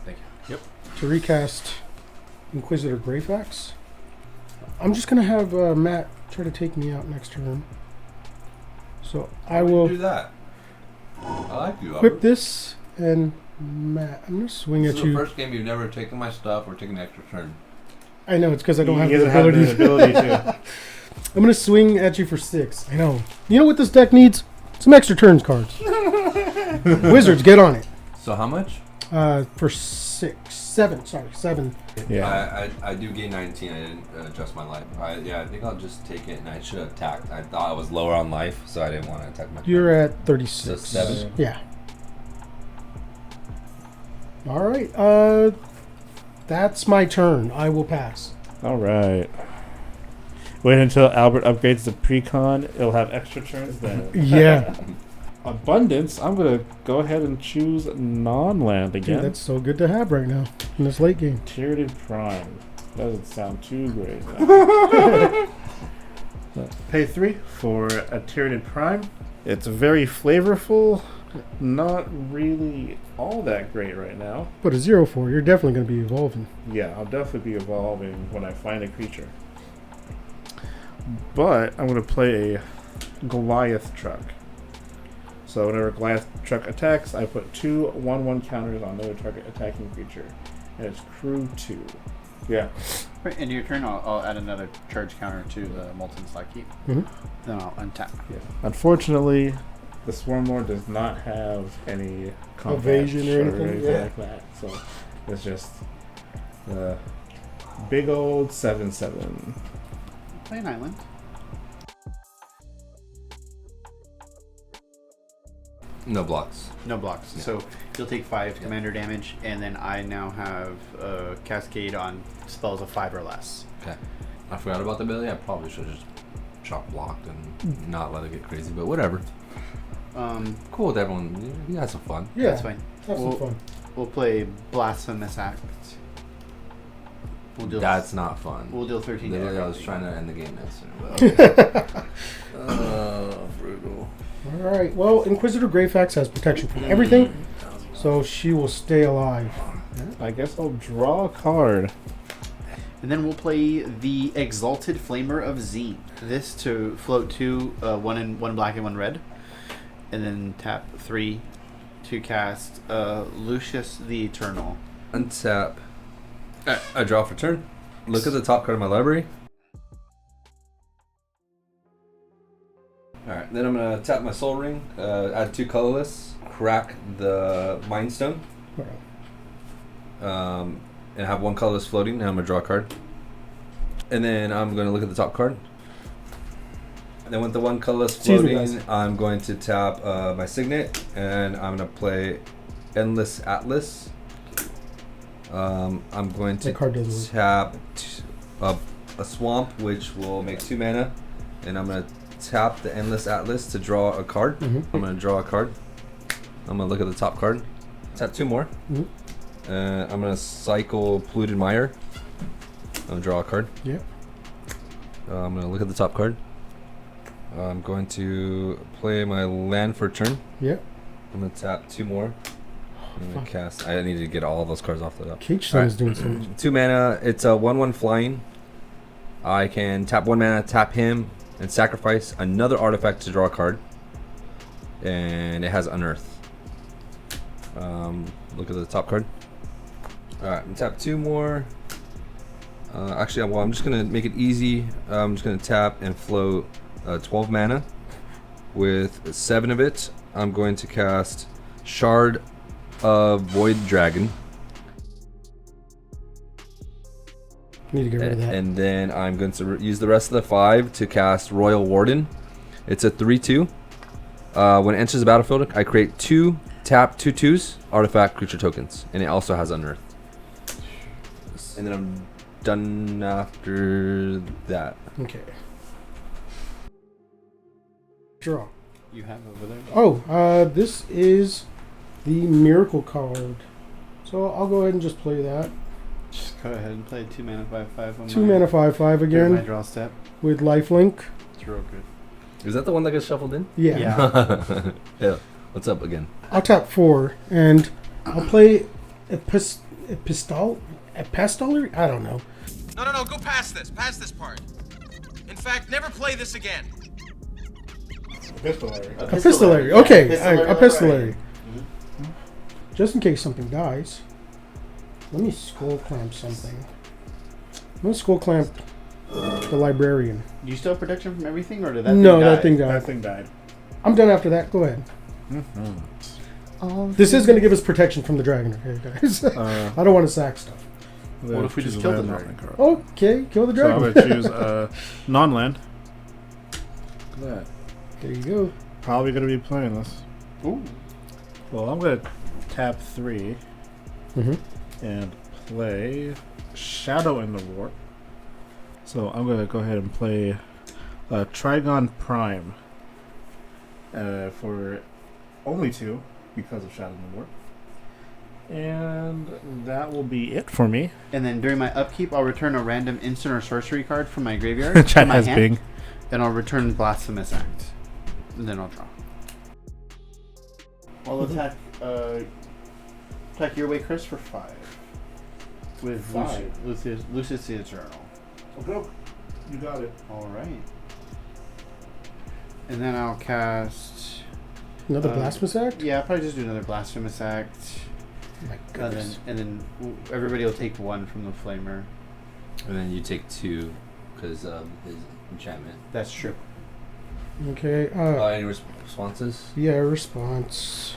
Speaker 3: Thank you. Yep.
Speaker 1: To recast Inquisitor Greyfax. I'm just going to have Matt try to take me out next turn. So I will
Speaker 3: do that. I like you.
Speaker 1: equip this, and Matt, I'm going to swing at
Speaker 3: This is
Speaker 1: you.
Speaker 3: the first game you've never taken my stuff or taken an extra turn.
Speaker 1: I know, it's because I don't have
Speaker 4: He
Speaker 1: the
Speaker 4: doesn't
Speaker 1: ability.
Speaker 4: have the ability to.
Speaker 1: I'm going to swing at you for 6. I know. You know what this deck needs? Some extra turns cards. Wizards, get on it.
Speaker 3: So how much?
Speaker 1: For 7. Sorry, 7.
Speaker 4: Yeah.
Speaker 3: I do gain 19. I didn't adjust my life. I think I'll just take it, and I should have attacked. I thought I was lower on life, so I didn't want to attack my.
Speaker 1: You're at 36.
Speaker 3: So 7?
Speaker 1: Yeah. All right. That's my turn. I will pass.
Speaker 4: All right. Wait until Albert upgrades the Precon. It'll have extra turns then.
Speaker 1: Yeah.
Speaker 4: Abundance. I'm gonna go ahead and choose non-land again.
Speaker 1: Dude, that's so good to have right now in this late game.
Speaker 4: Tyranid Prime. Doesn't sound too great. Pay 3 for a Tyranid Prime. It's very flavorful. Not really all that great right now.
Speaker 1: But a 0/4, you're definitely going to be evolving.
Speaker 4: Yeah, I'll definitely be evolving when I find a creature. But I'm going to play a Goliath truck. So whenever Goliath truck attacks, I put 2 1/1 counters on another target attacking creature. And it's crew 2. Yeah.
Speaker 2: Right, into your turn, I'll add another charge counter to the Molten Slag Keep. Then I'll untap.
Speaker 4: Yeah. Unfortunately, the Swarmlord does not have any combat
Speaker 1: Evasion or anything, yeah.
Speaker 4: like that. So it's just the big old 7/7.
Speaker 2: Play an island.
Speaker 3: No blocks.
Speaker 2: No blocks.
Speaker 3: Yeah.
Speaker 2: So you'll take 5 commander damage, and then I now have Cascade on spells of 5 or less.
Speaker 3: Okay. I forgot about the ability. I probably should have just chop blocked and not let it get crazy, but whatever. Cool with everyone. You had some fun.
Speaker 1: Yeah,
Speaker 2: That's fine.
Speaker 1: have some fun.
Speaker 2: We'll play Blasphemous Act. We'll deal
Speaker 3: That's not fun.
Speaker 2: We'll deal 13 damage.
Speaker 3: Literally, I was trying to end the game next turn. Frugal.
Speaker 1: All right. Well, Inquisitor Greyfax has protection from everything, so she will stay alive.
Speaker 4: I guess I'll draw a card.
Speaker 2: And then we'll play the Exalted Flamer of Zīn. This to float 2, 1 black and 1 red. And then tap 3 to cast Lucius the Eternal.
Speaker 3: Untap. I draw for turn. Look at the top card of my library. Alright, then I'm going to tap my Soul Ring, add 2 colorless, crack the Mind Stone, and have 1 colorless floating, and I'm going to draw a card. And then I'm going to look at the top card. And then with the 1 colorless floating, I'm going to tap my Signet, and I'm going to play Endless Atlas. I'm going to tap a Swamp, which will make 2 mana, and I'm going to tap the Endless Atlas to draw a card. I'm going to draw a card. I'm going to look at the top card. Tap 2 more. I'm going to cycle Polluted Mire. I'm going to draw a card.
Speaker 1: Yeah.
Speaker 3: I'm going to look at the top card. I'm going to play my land for turn.
Speaker 1: Yeah.
Speaker 3: I'm going to tap 2 more. I'm going to cast. I need to get all of those cards off the top.
Speaker 1: Cage is doing so much.
Speaker 3: 2 mana. It's a 1/1 flying. I can tap 1 mana, tap him, and sacrifice another artifact to draw a card. And it has Unearth. Look at the top card. Alright, I'm tap 2 more. Actually, well, I'm just going to make it easy. I'm just going to tap and float 12 mana. With 7 of it, I'm going to cast Shard of Void Dragon.
Speaker 1: Need to get rid of that.
Speaker 3: And then I'm going to use the rest of the 5 to cast Royal Warden. It's a 3/2. When it enters the battlefield, I create 2 tap 2/2s artifact creature tokens, and it also has Unearth. And then I'm done after that.
Speaker 1: Okay. Draw.
Speaker 2: You have over there?
Speaker 1: Oh, this is the Miracle card. So I'll go ahead and just play that.
Speaker 2: Just go ahead and play 2 mana 5/5 on
Speaker 1: 2
Speaker 2: my,
Speaker 1: mana 5/5
Speaker 2: during my
Speaker 1: again
Speaker 2: draw step.
Speaker 1: with lifelink.
Speaker 2: It's real good.
Speaker 3: Is that the one that gets shuffled in?
Speaker 1: Yeah.
Speaker 3: Yeah. What's up again?
Speaker 1: I'll tap 4 and I'll play Epistolary? I don't know.
Speaker 5: No, go past this. Past this part. In fact, never play this again.
Speaker 4: Epistolary.
Speaker 1: Epistolary. Okay, Epistolary.
Speaker 2: Mm-hmm.
Speaker 1: Just in case something dies. Let me skull clamp something. I'm gonna skull clamp the librarian.
Speaker 2: Do you still have protection from everything, or did that
Speaker 1: No,
Speaker 2: thing
Speaker 1: that
Speaker 2: die?
Speaker 1: thing died.
Speaker 4: That thing died.
Speaker 1: I'm done after that. Go ahead. This is gonna give us protection from the dragon, okay, guys? I don't want to sack stuff.
Speaker 2: What if we just kill the dragon?
Speaker 1: Okay, kill the
Speaker 4: So I'm
Speaker 1: dragon.
Speaker 4: going to choose non-land. Look at that.
Speaker 1: There you go.
Speaker 4: Probably going to be playing this.
Speaker 2: Ooh.
Speaker 4: Well, I'm going to tap 3
Speaker 1: Mm-hmm.
Speaker 4: and play Shadow in the Warp. So I'm going to go ahead and play Trigon Prime for only 2 because of Shadow in the Warp. And that will be it for me.
Speaker 2: And then during my upkeep, I'll return a random instant or sorcery card from my graveyard to
Speaker 4: Chat
Speaker 2: my
Speaker 4: has
Speaker 2: hand,
Speaker 4: Bing.
Speaker 2: and I'll return Blasphemous Act. And then I'll draw. I'll attack your way, Chris, for 5. With
Speaker 4: 5?
Speaker 2: Lucius the Eternal.
Speaker 4: Okay. You got it.
Speaker 2: Alright. And then I'll cast...
Speaker 1: Another Blasphemous Act?
Speaker 2: Yeah, I'll probably just do another Blasphemous Act.
Speaker 1: My
Speaker 2: And
Speaker 1: goodness.
Speaker 2: then everybody will take 1 from the Flamer.
Speaker 3: And then you take 2 because of his enchantment.
Speaker 2: That's true.
Speaker 1: Okay.
Speaker 3: Any responses?
Speaker 1: Yeah, response.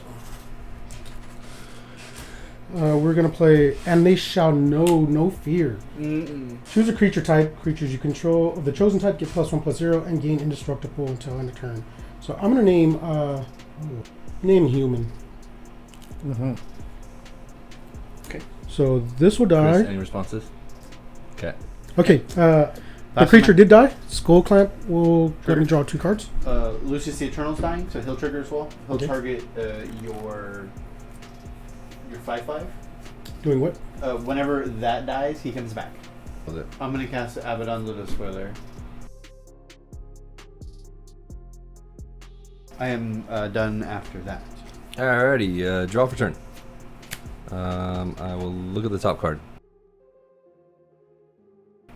Speaker 1: We're gonna play, and they shall know no fear. Choose a creature type. Creatures you control of the chosen type get +1/+0 and gain indestructible until end of turn. So I'm gonna name human.
Speaker 4: Mm-hmm.
Speaker 2: Okay.
Speaker 1: So this will
Speaker 3: Chris,
Speaker 1: die.
Speaker 3: any responses? Okay.
Speaker 1: Okay. The
Speaker 2: Last
Speaker 1: creature
Speaker 2: ma-
Speaker 1: did die. Skull clamp will let me draw 2 cards.
Speaker 2: Lucius the Eternal's dying, so he'll trigger as well. He'll
Speaker 1: Okay.
Speaker 2: target your 5/5.
Speaker 1: Doing what?
Speaker 2: Whenever that dies, he comes back.
Speaker 3: Was it?
Speaker 2: I'm gonna cast Abaddon Ludo Spoiler. I am done after that.
Speaker 3: Alrighty, draw for turn. I will look at the top card.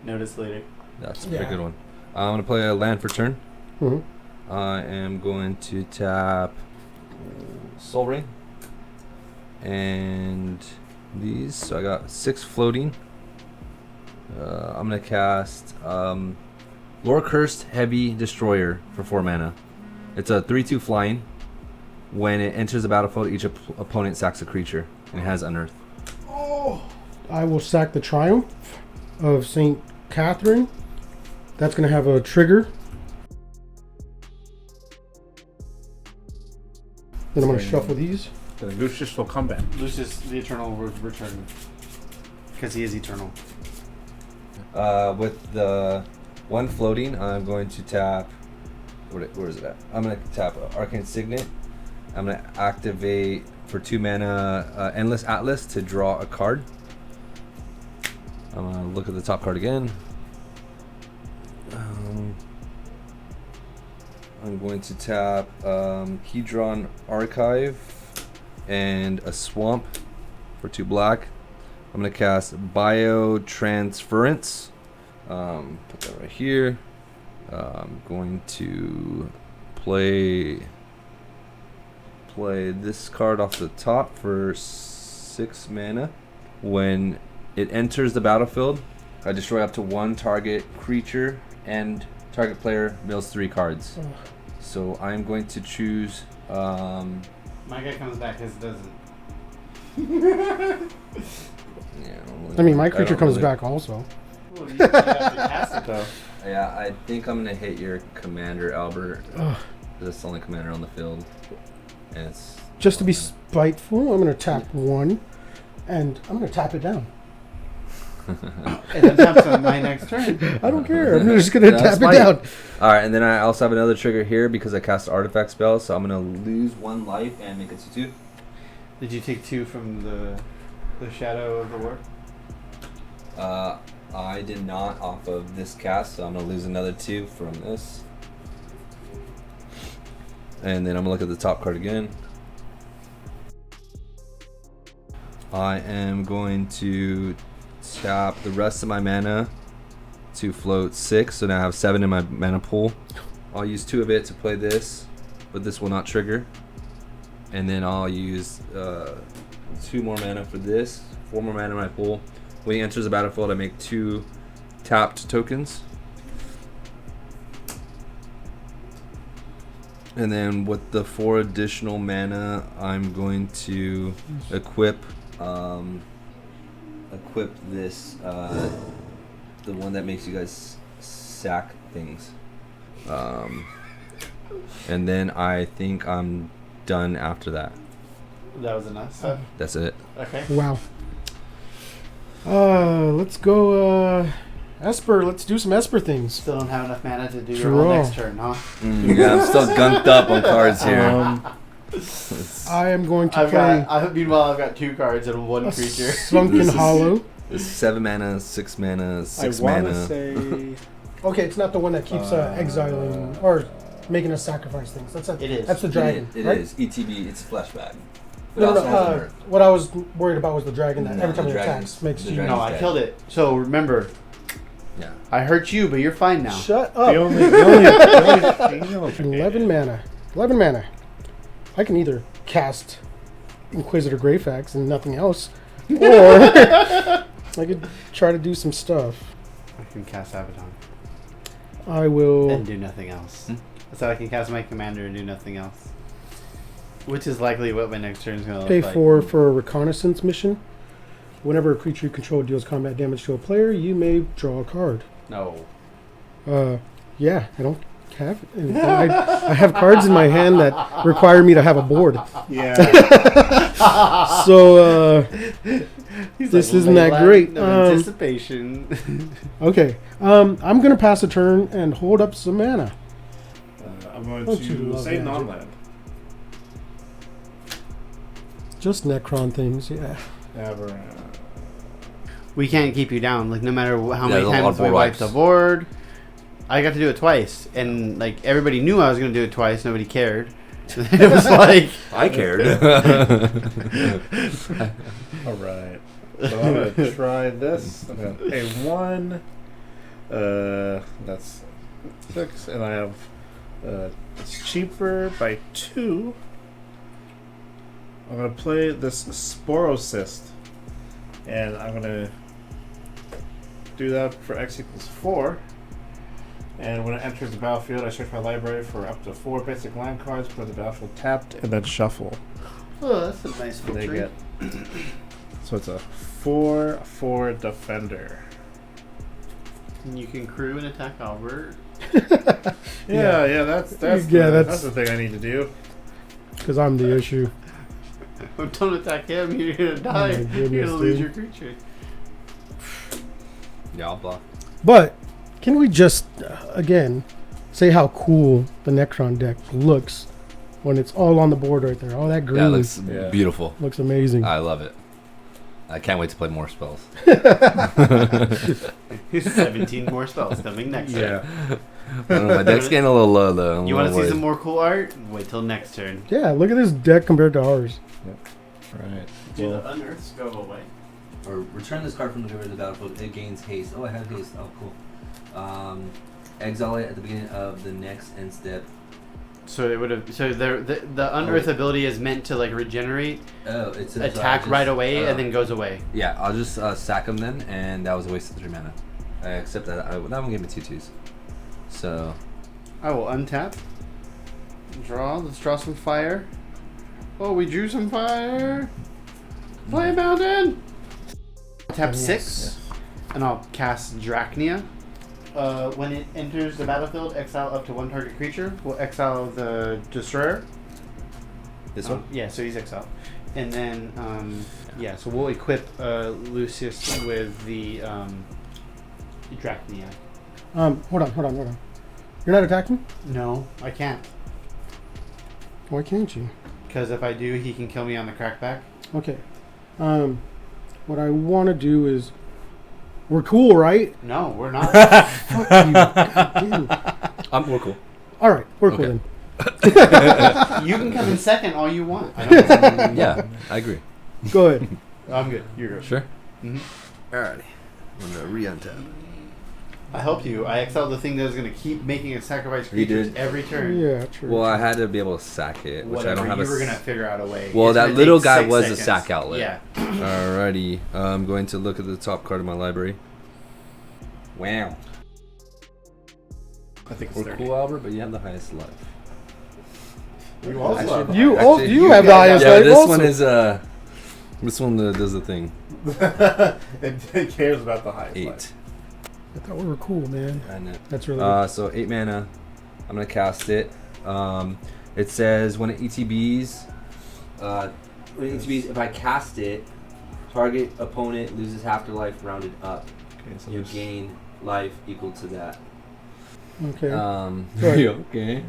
Speaker 2: Notice later.
Speaker 3: That's a
Speaker 1: Yeah.
Speaker 3: pretty good one. I'm going to play a land for turn.
Speaker 1: Mhm.
Speaker 3: I am going to tap Soul Ring. And these. So I got 6 floating. I'm going to cast Lore Cursed Heavy Destroyer for 4 mana. It's a 3/2 flying. When it enters the battlefield, each opponent sacks a creature. And it has Unearth.
Speaker 1: I will sack the Triumph of St. Catherine. That's going to have a trigger. Then I'm going to shuffle these.
Speaker 4: The Lucius will come back.
Speaker 2: Lucius the Eternal will return. Because he is eternal.
Speaker 3: With the 1 floating, I'm going to tap. Where is it at? I'm going to tap Arcane Signet. I'm going to activate for 2 mana Endless Atlas to draw a card. I'm going to look at the top card again. I'm going to tap Hedron Archive and a Swamp for 2 black. I'm going to cast Biotransference. Put that right here. I'm going to play this card off the top for 6 mana. When it enters the battlefield, I destroy up to 1 target creature and target player mills 3 cards. So I'm going to choose.
Speaker 2: My guy comes back, his doesn't.
Speaker 1: I mean, my creature comes back also.
Speaker 2: Well, you have to cast it though.
Speaker 3: Yeah, I think I'm gonna hit your commander, Albert.
Speaker 1: Ugh.
Speaker 3: It's the only commander on the field, and it's
Speaker 1: Just to be spiteful, I'm going to tap 1, and I'm going to tap it down.
Speaker 2: And then taps on my next turn.
Speaker 1: I don't care. I'm just going to
Speaker 3: That's
Speaker 1: tap it
Speaker 3: fine.
Speaker 1: down.
Speaker 3: All right, and then I also have another trigger here because I cast artifact spell, so I'm gonna lose 1 life and make it to 2.
Speaker 2: Did you take 2 from the shadow of the war?
Speaker 3: I did not off of this cast, so I'm going to lose another 2 from this. And then I'm going to look at the top card again. I am going to tap the rest of my mana to float 6, so now I have 7 in my mana pool. I'll use 2 of it to play this, but this will not trigger. And then I'll use 2 more mana for this, 4 more mana in my pool. When he enters the battlefield, I make 2 tapped tokens. And then with the 4 additional mana, I'm going to equip this, the one that makes you guys sack things. And then I think I'm done after that.
Speaker 2: That was enough.
Speaker 3: That's it.
Speaker 2: Okay.
Speaker 1: Wow. Let's go, Esper. Let's do some Esper things.
Speaker 2: Still don't have enough mana to do your
Speaker 1: Draw.
Speaker 2: whole next turn, huh?
Speaker 3: Yeah, I'm still gunked up on cards here.
Speaker 1: I am going to play
Speaker 2: Meanwhile, I've got 2 cards and 1
Speaker 1: a
Speaker 2: creature.
Speaker 1: Sunken Hollow.
Speaker 3: It's 7 mana, 6 mana, 6
Speaker 4: I want
Speaker 3: mana.
Speaker 4: to say
Speaker 1: Okay, it's not the one that keeps exiling or making us sacrifice things. That's
Speaker 2: It is.
Speaker 1: That's the dragon,
Speaker 3: It
Speaker 1: right?
Speaker 3: is. ETB, it's a flashback. But
Speaker 1: No,
Speaker 3: also doesn't hurt.
Speaker 1: what I was worried about was the dragon that
Speaker 3: No,
Speaker 1: every time
Speaker 3: the
Speaker 1: it
Speaker 3: dragon-
Speaker 1: attacks makes
Speaker 3: the
Speaker 1: you.
Speaker 3: dragon-
Speaker 2: No, I killed it. So remember,
Speaker 3: Yeah.
Speaker 2: I hurt you, but you're fine now.
Speaker 1: Shut
Speaker 4: the
Speaker 1: up.
Speaker 4: only
Speaker 1: 11 mana. 11 mana. I can either cast Inquisitor Greyfax and nothing else, or I could try to do some stuff.
Speaker 2: I can cast Abaddon
Speaker 1: I will.
Speaker 2: and do nothing else. So I can cast my commander and do nothing else. Which is likely what my next turn is going to
Speaker 1: Pay
Speaker 2: look like.
Speaker 1: 4 for a reconnaissance mission. Whenever a creature you control deals combat damage to a player, you may draw a card.
Speaker 2: No.
Speaker 1: Yeah, I don't have. I have cards in my hand that require me to have a board.
Speaker 4: yeah.
Speaker 1: So
Speaker 2: He's
Speaker 1: this
Speaker 2: like,
Speaker 1: isn't that
Speaker 2: Leyland
Speaker 1: great.
Speaker 2: of anticipation.
Speaker 1: Okay, I'm gonna pass a turn and hold up some mana.
Speaker 4: I'm going
Speaker 1: Don't you
Speaker 4: to
Speaker 1: love
Speaker 4: say
Speaker 1: magic?
Speaker 4: non-land.
Speaker 1: Just Necron things, yeah.
Speaker 4: Aberrant.
Speaker 2: We can't keep you down. Like no matter how
Speaker 3: Yeah,
Speaker 2: many
Speaker 3: there's a lot
Speaker 2: times
Speaker 3: of
Speaker 2: we
Speaker 3: board
Speaker 2: wiped the
Speaker 3: wipes.
Speaker 2: board, I got to do it twice, and like everybody knew I was going to do it twice. Nobody cared. It was like
Speaker 3: I cared.
Speaker 4: All right. So I'm going to try this. I'm going to pay 1. That's 6. And I have... it's cheaper by 2. I'm going to play this Ⴡ and I'm going to do that for X equals 4. And when it enters the battlefield, I search my library for up to 4 basic land cards, put the battlefield tapped, and then shuffle.
Speaker 2: oh, that's a nice
Speaker 4: And they
Speaker 2: victory.
Speaker 4: get. So it's a 4/4 defender.
Speaker 2: You can crew and attack Albert.
Speaker 4: Yeah, that's
Speaker 1: that's-
Speaker 4: the thing I need to do.
Speaker 1: Because I'm the issue.
Speaker 2: Don't attack him. You're gonna die. You're
Speaker 1: goodness,
Speaker 2: gonna lose
Speaker 1: dude.
Speaker 2: your creature.
Speaker 3: Yeah, I'll block.
Speaker 1: But can we just again say how cool the Necron deck looks when it's all on the board right there? All that green
Speaker 3: Yeah, it looks
Speaker 4: Yeah.
Speaker 3: beautiful.
Speaker 1: looks amazing.
Speaker 3: I love it. I can't wait to play more spells.
Speaker 2: 17 more spells coming next turn.
Speaker 3: I don't know, my deck's getting a little low though.
Speaker 2: You want to see some more cool art? Wait till next turn.
Speaker 1: Yeah, look at this deck compared to ours.
Speaker 3: Right.
Speaker 2: Do the unearths go away?
Speaker 3: Or return this card from the graveyard to the battlefield. It gains haste. Oh, I have haste. Oh, cool. Exile it at the beginning of the next end step.
Speaker 2: So it would have. So the unearth ability is meant to like regenerate,
Speaker 3: Oh, it's
Speaker 2: attack right away, and then goes away.
Speaker 3: Yeah, I'll just sack him then, and that was a waste of 3 mana. Except that that one gave me 2/2s. So
Speaker 2: I will untap. Draw. Let's draw some fire. Oh, we drew some fire. Play mountain. Tap 6, and I'll cast Drachnia. When it enters the battlefield, exile up to 1 target creature. We'll exile the Destroyer.
Speaker 3: this one.
Speaker 2: Yeah, so he's exiled. And then, yeah, so we'll equip Lucius with the Drachnia.
Speaker 1: Hold on. You're not attacking?
Speaker 2: No, I can't.
Speaker 1: Why can't you?
Speaker 2: Because if I do, he can kill me on the crackback.
Speaker 1: Okay. What I want to do is We're cool, right?
Speaker 2: No, we're not.
Speaker 1: Fuck you. God damn.
Speaker 3: We're cool.
Speaker 1: All right, we're cool
Speaker 3: Okay.
Speaker 1: then.
Speaker 2: You can come in second all you want.
Speaker 3: Yeah, I agree.
Speaker 1: Go ahead.
Speaker 2: I'm good. You're good.
Speaker 3: Sure.
Speaker 2: Mhm.
Speaker 3: Alrighty. I'm gonna re-untap.
Speaker 2: I helped you. I exiled the thing that was going to keep making it sacrifice
Speaker 3: You
Speaker 2: creatures
Speaker 3: did.
Speaker 2: every turn.
Speaker 1: Yeah, true.
Speaker 3: Well, I had to be able to sack it, which
Speaker 2: Whatever.
Speaker 3: I don't have.
Speaker 2: You were going to figure out a way.
Speaker 3: Well,
Speaker 2: It's
Speaker 3: that
Speaker 2: gonna
Speaker 3: little
Speaker 2: take
Speaker 3: guy
Speaker 2: 6
Speaker 3: was
Speaker 2: seconds.
Speaker 3: a sack outlet.
Speaker 2: Yeah.
Speaker 3: Alrighty. I'm going to look at the top card of my library. Wow.
Speaker 4: I think it's
Speaker 3: We're
Speaker 4: 30.
Speaker 3: cool, Albert, but you have the highest life.
Speaker 2: You also
Speaker 3: Actually,
Speaker 2: have
Speaker 1: you
Speaker 3: Actually,
Speaker 1: you have the highest
Speaker 3: Yeah,
Speaker 1: life
Speaker 3: this
Speaker 1: also.
Speaker 3: one is this one does the thing.
Speaker 4: It cares about the highest
Speaker 3: 8.
Speaker 4: life.
Speaker 1: I thought we were cool, man.
Speaker 3: And
Speaker 1: That's really good.
Speaker 3: so 8 mana. I'm gonna cast it. It says when it ETBs, if I cast it, target opponent loses half their life rounded up.
Speaker 4: Okay, so
Speaker 3: You
Speaker 4: there's-
Speaker 3: gain life equal to that.
Speaker 1: Okay.
Speaker 3: Right. Okay.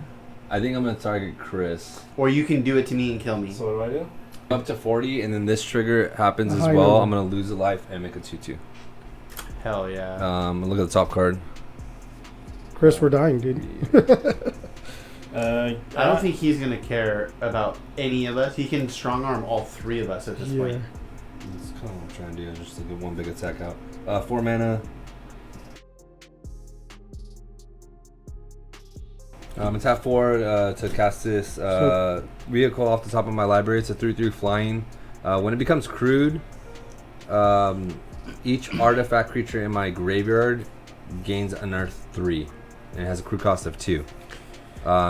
Speaker 3: I think I'm gonna target Chris.
Speaker 2: Or you can do it to me and kill me.
Speaker 4: So what do I do?
Speaker 3: Up to 40, and then this trigger happens as
Speaker 1: High
Speaker 3: well.
Speaker 1: number.
Speaker 3: I'm gonna lose a life and make a 2/2.
Speaker 2: Hell yeah.
Speaker 3: Look at the top card.
Speaker 1: Chris, we're dying, dude.
Speaker 2: I don't think he's going to care about any of us. He can strong arm all 3 of us at this
Speaker 1: Yeah.
Speaker 2: point.
Speaker 3: That's kind of what I'm trying to do. Just to get one big attack out. 4 mana. It's at 4 to cast this vehicle off the top of my library. It's a 3/3 flying. When it becomes crewed, each artifact creature in my graveyard gains an Earth 3, and it has a crew cost of 2.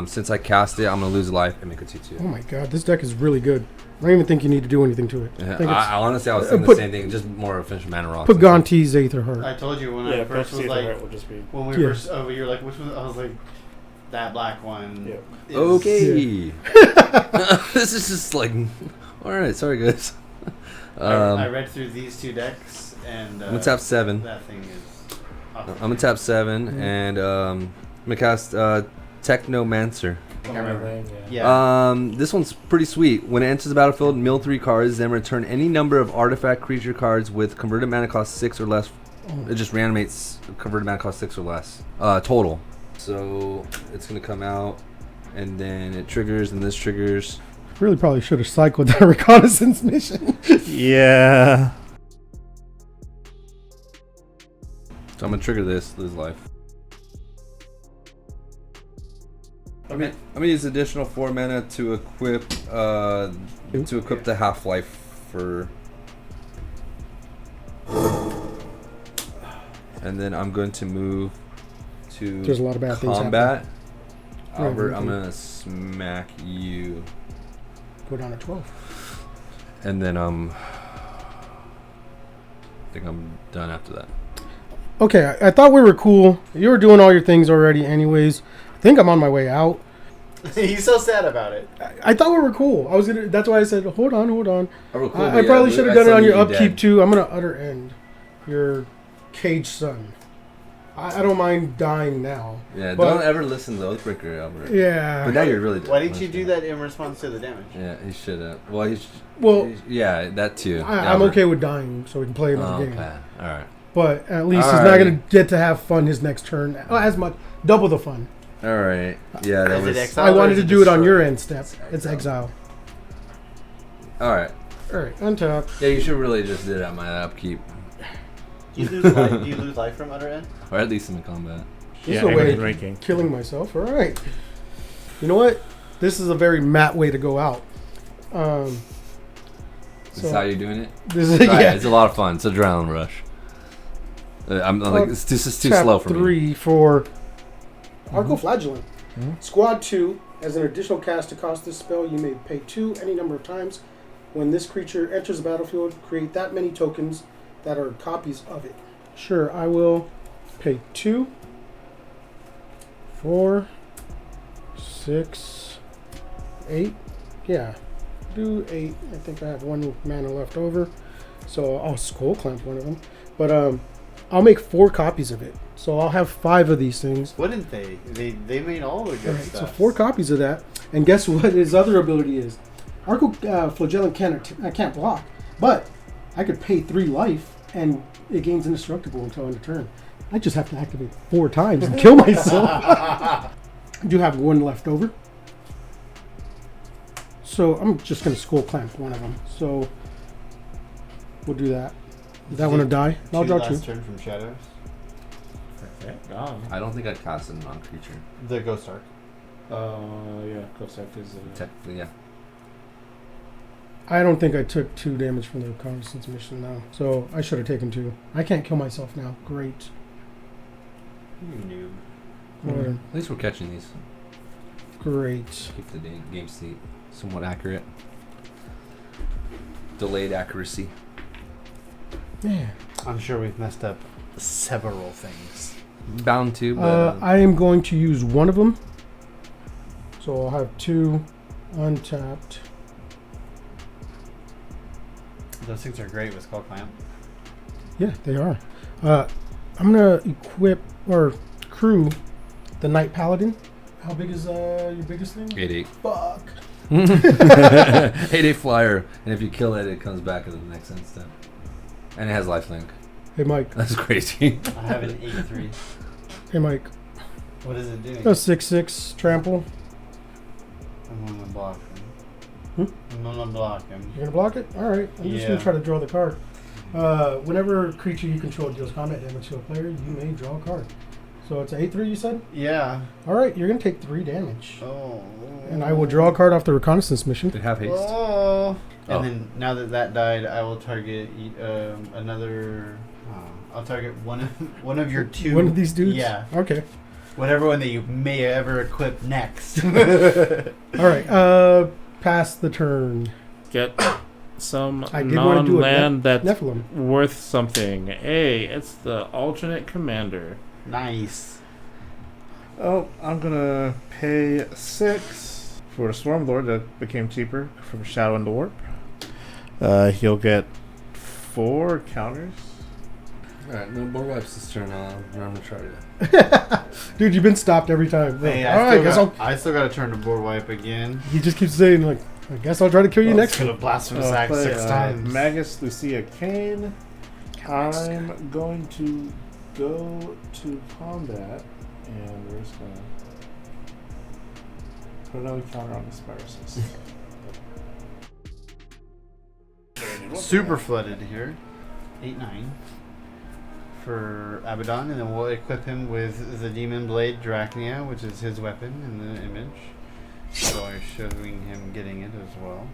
Speaker 3: Since I cast it, I'm gonna lose a life and make a 2/2.
Speaker 1: Oh my god, this deck is really good. I don't even think you need to do anything to it.
Speaker 3: Yeah,
Speaker 1: I think
Speaker 3: I honestly, I was thinking the same thing, just more efficient mana rocks.
Speaker 1: put Gonti's Aether Heart.
Speaker 2: I told you when
Speaker 4: Yeah,
Speaker 2: I first was like,
Speaker 4: will just be.
Speaker 2: when we
Speaker 1: Yeah.
Speaker 2: first, you're like, which one? I was like, that black one.
Speaker 4: Yeah.
Speaker 2: is-
Speaker 3: Okay. This is just like, all right. Sorry, guys.
Speaker 2: I read through these 2 decks and
Speaker 3: I'm gonna tap 7.
Speaker 2: that thing is.
Speaker 3: I'm gonna tap 7, and I'm gonna cast Technomancer.
Speaker 2: I can't remember.
Speaker 4: Yeah.
Speaker 2: Yeah.
Speaker 3: This one's pretty sweet. When it enters the battlefield, mill 3 cards, then return any number of artifact creature cards with converted mana cost 6 or less. It just reanimates converted mana cost 6 or less total. So it's gonna come out, and then it triggers, and this triggers.
Speaker 1: Really probably should have cycled that reconnaissance mission.
Speaker 4: Yeah.
Speaker 3: So I'm gonna trigger this, lose life. I'm gonna use additional 4 mana to equip the half life for. And then I'm going to move to
Speaker 1: There's a lot of bad things
Speaker 3: combat.
Speaker 1: Right,
Speaker 3: Albert, I'm
Speaker 1: okay.
Speaker 3: gonna smack you,
Speaker 1: Go down to 12.
Speaker 3: and then I think I'm done after that.
Speaker 1: Okay, I thought we were cool. You were doing all your things already anyways. I think I'm on my way out.
Speaker 2: He's so sad about it.
Speaker 1: I thought we were cool. I was gonna. That's why I said, hold on.
Speaker 3: Oh, cool,
Speaker 1: I
Speaker 3: yeah,
Speaker 1: probably should have done it
Speaker 3: saw
Speaker 1: on your
Speaker 3: you
Speaker 1: upkeep
Speaker 3: dead.
Speaker 1: too. I'm gonna utter end your cage son. I don't mind dying now.
Speaker 3: Yeah,
Speaker 1: But-
Speaker 3: don't ever listen to Oathbreaker, Albert.
Speaker 1: Yeah.
Speaker 3: But now you're really dead.
Speaker 2: Why didn't you do that in response to the damage?
Speaker 3: Yeah, he should have. Well,
Speaker 1: Well,
Speaker 3: yeah, that too.
Speaker 1: I'm okay with dying so we can play another game.
Speaker 3: Okay, all right.
Speaker 1: But at least he's
Speaker 3: Alright.
Speaker 1: not gonna get to have fun his next turn. As much, double the fun.
Speaker 3: All right. Yeah, that
Speaker 2: Is it
Speaker 3: was.
Speaker 2: exile?
Speaker 1: I
Speaker 2: or
Speaker 1: wanted
Speaker 2: is
Speaker 1: to
Speaker 2: it
Speaker 1: do it on
Speaker 2: destroy?
Speaker 1: your end step. It's exile.
Speaker 3: All right.
Speaker 1: All right, untap.
Speaker 3: Yeah, you should really just did it at my upkeep,
Speaker 2: Do you lose life? Do you lose life from utter end?
Speaker 3: or at least in the combat.
Speaker 1: This is
Speaker 4: Yeah,
Speaker 1: a way
Speaker 4: and
Speaker 1: of
Speaker 4: ranking.
Speaker 1: killing myself. All right. You know what? This is a very Matt way to go out.
Speaker 3: This is how you're doing it.
Speaker 1: This is
Speaker 3: Try it.
Speaker 1: yeah.
Speaker 3: It's a lot of fun. It's adrenaline rush. I'm like, this is too
Speaker 1: Tap
Speaker 3: slow for me.
Speaker 1: 3 for Arcoflagellant. Squad 2. As an additional cast to cost this spell, you may pay 2 any number of times. When this creature enters the battlefield, create that many tokens that are copies of it. Sure, I will pay 2, 4, 6, 8. Yeah, do 8. I think I have 1 mana left over. So I'll skull clamp one of them. But I'll make 4 copies of it. So I'll have 5 of these things.
Speaker 2: Wouldn't they? They made all the good
Speaker 1: Alright,
Speaker 2: stuff.
Speaker 1: so 4 copies of that. And guess what his other ability is? Arcoflagellant can't block, but I could pay 3 life and it gains indestructible until end of turn. I just have to activate 4 times and kill myself. I do have 1 left over. So I'm just going to skull clamp one of them. So we'll do that. Is that one to die? I'll draw 2.
Speaker 2: Last turn from Shadows.
Speaker 6: Okay, gone.
Speaker 3: I don't think I'd cast a non-creature.
Speaker 2: The Ghost Arc.
Speaker 6: Yeah, Ghost Arc is
Speaker 3: Technically, yeah.
Speaker 1: I don't think I took 2 damage from the reconnaissance mission now. So I should have taken 2. I can't kill myself now. Great.
Speaker 2: You
Speaker 1: Whatever.
Speaker 3: At least we're catching these.
Speaker 1: Great.
Speaker 3: Keep the game state somewhat accurate. Delayed accuracy.
Speaker 1: Yeah.
Speaker 2: I'm sure we've messed up several things.
Speaker 3: Bound to, but...
Speaker 1: I am going to use one of them. So I'll have 2 untapped.
Speaker 2: Those things are great with Skull Clamp.
Speaker 1: Yeah, they are. I'm going to equip or crew the Knight Paladin. How big is your biggest thing?
Speaker 3: 8/8.
Speaker 1: Fuck.
Speaker 3: 8/8 flyer, and if you kill it, it comes back in the next instant. And it has lifelink.
Speaker 1: Hey, Mike.
Speaker 3: That's crazy.
Speaker 2: I have an 8/3.
Speaker 1: Hey, Mike.
Speaker 2: What is it doing?
Speaker 1: A 6/6 trample.
Speaker 2: I'm gonna block him. I'm gonna block him.
Speaker 1: You're going to block it? All right. I'm just going to try to draw the card. Whenever a creature you control deals combat damage to a player, you may draw a card. So it's 8/3, you said?
Speaker 2: Yeah.
Speaker 1: All right. You're going to take 3 damage.
Speaker 2: Oh.
Speaker 1: And I will draw a card off the reconnaissance mission.
Speaker 3: They have haste.
Speaker 2: Oh. And
Speaker 3: Oh.
Speaker 2: then now that died, I will target another. I'll target one of your 2.
Speaker 1: One of these dudes?
Speaker 2: Yeah.
Speaker 1: Okay.
Speaker 2: Whatever one that you may ever equip next.
Speaker 1: All right. Pass the turn.
Speaker 6: Get some
Speaker 1: I did want to do a
Speaker 6: non-land that's
Speaker 1: Nephilim.
Speaker 6: worth something. Hey, it's the alternate commander.
Speaker 2: Nice.
Speaker 4: Oh, I'm gonna pay 6 for a Swarmlord that became cheaper from Shadow and the Warp. He'll get 4 counters.
Speaker 3: Alright, no more wipes this turn. I'm gonna try to.
Speaker 1: Dude, you've been stopped every time.
Speaker 2: Hey,
Speaker 1: All right,
Speaker 2: I still got to turn to board wipe again.
Speaker 1: he just keeps saying, like, I guess I'll try to kill you next
Speaker 2: Gonna
Speaker 1: time.
Speaker 2: blasphemous
Speaker 4: I'll
Speaker 2: act
Speaker 4: play,
Speaker 2: 6 times.
Speaker 4: Magus Lucia Kane. I'm going to go to combat, and we're just gonna put another counter on the Spirasis.
Speaker 2: Super flooded here. 8/9 for Abaddon, and then we'll equip him with the Demon Blade Drachnia, which is his weapon in the image. So I'm showing him getting it as well.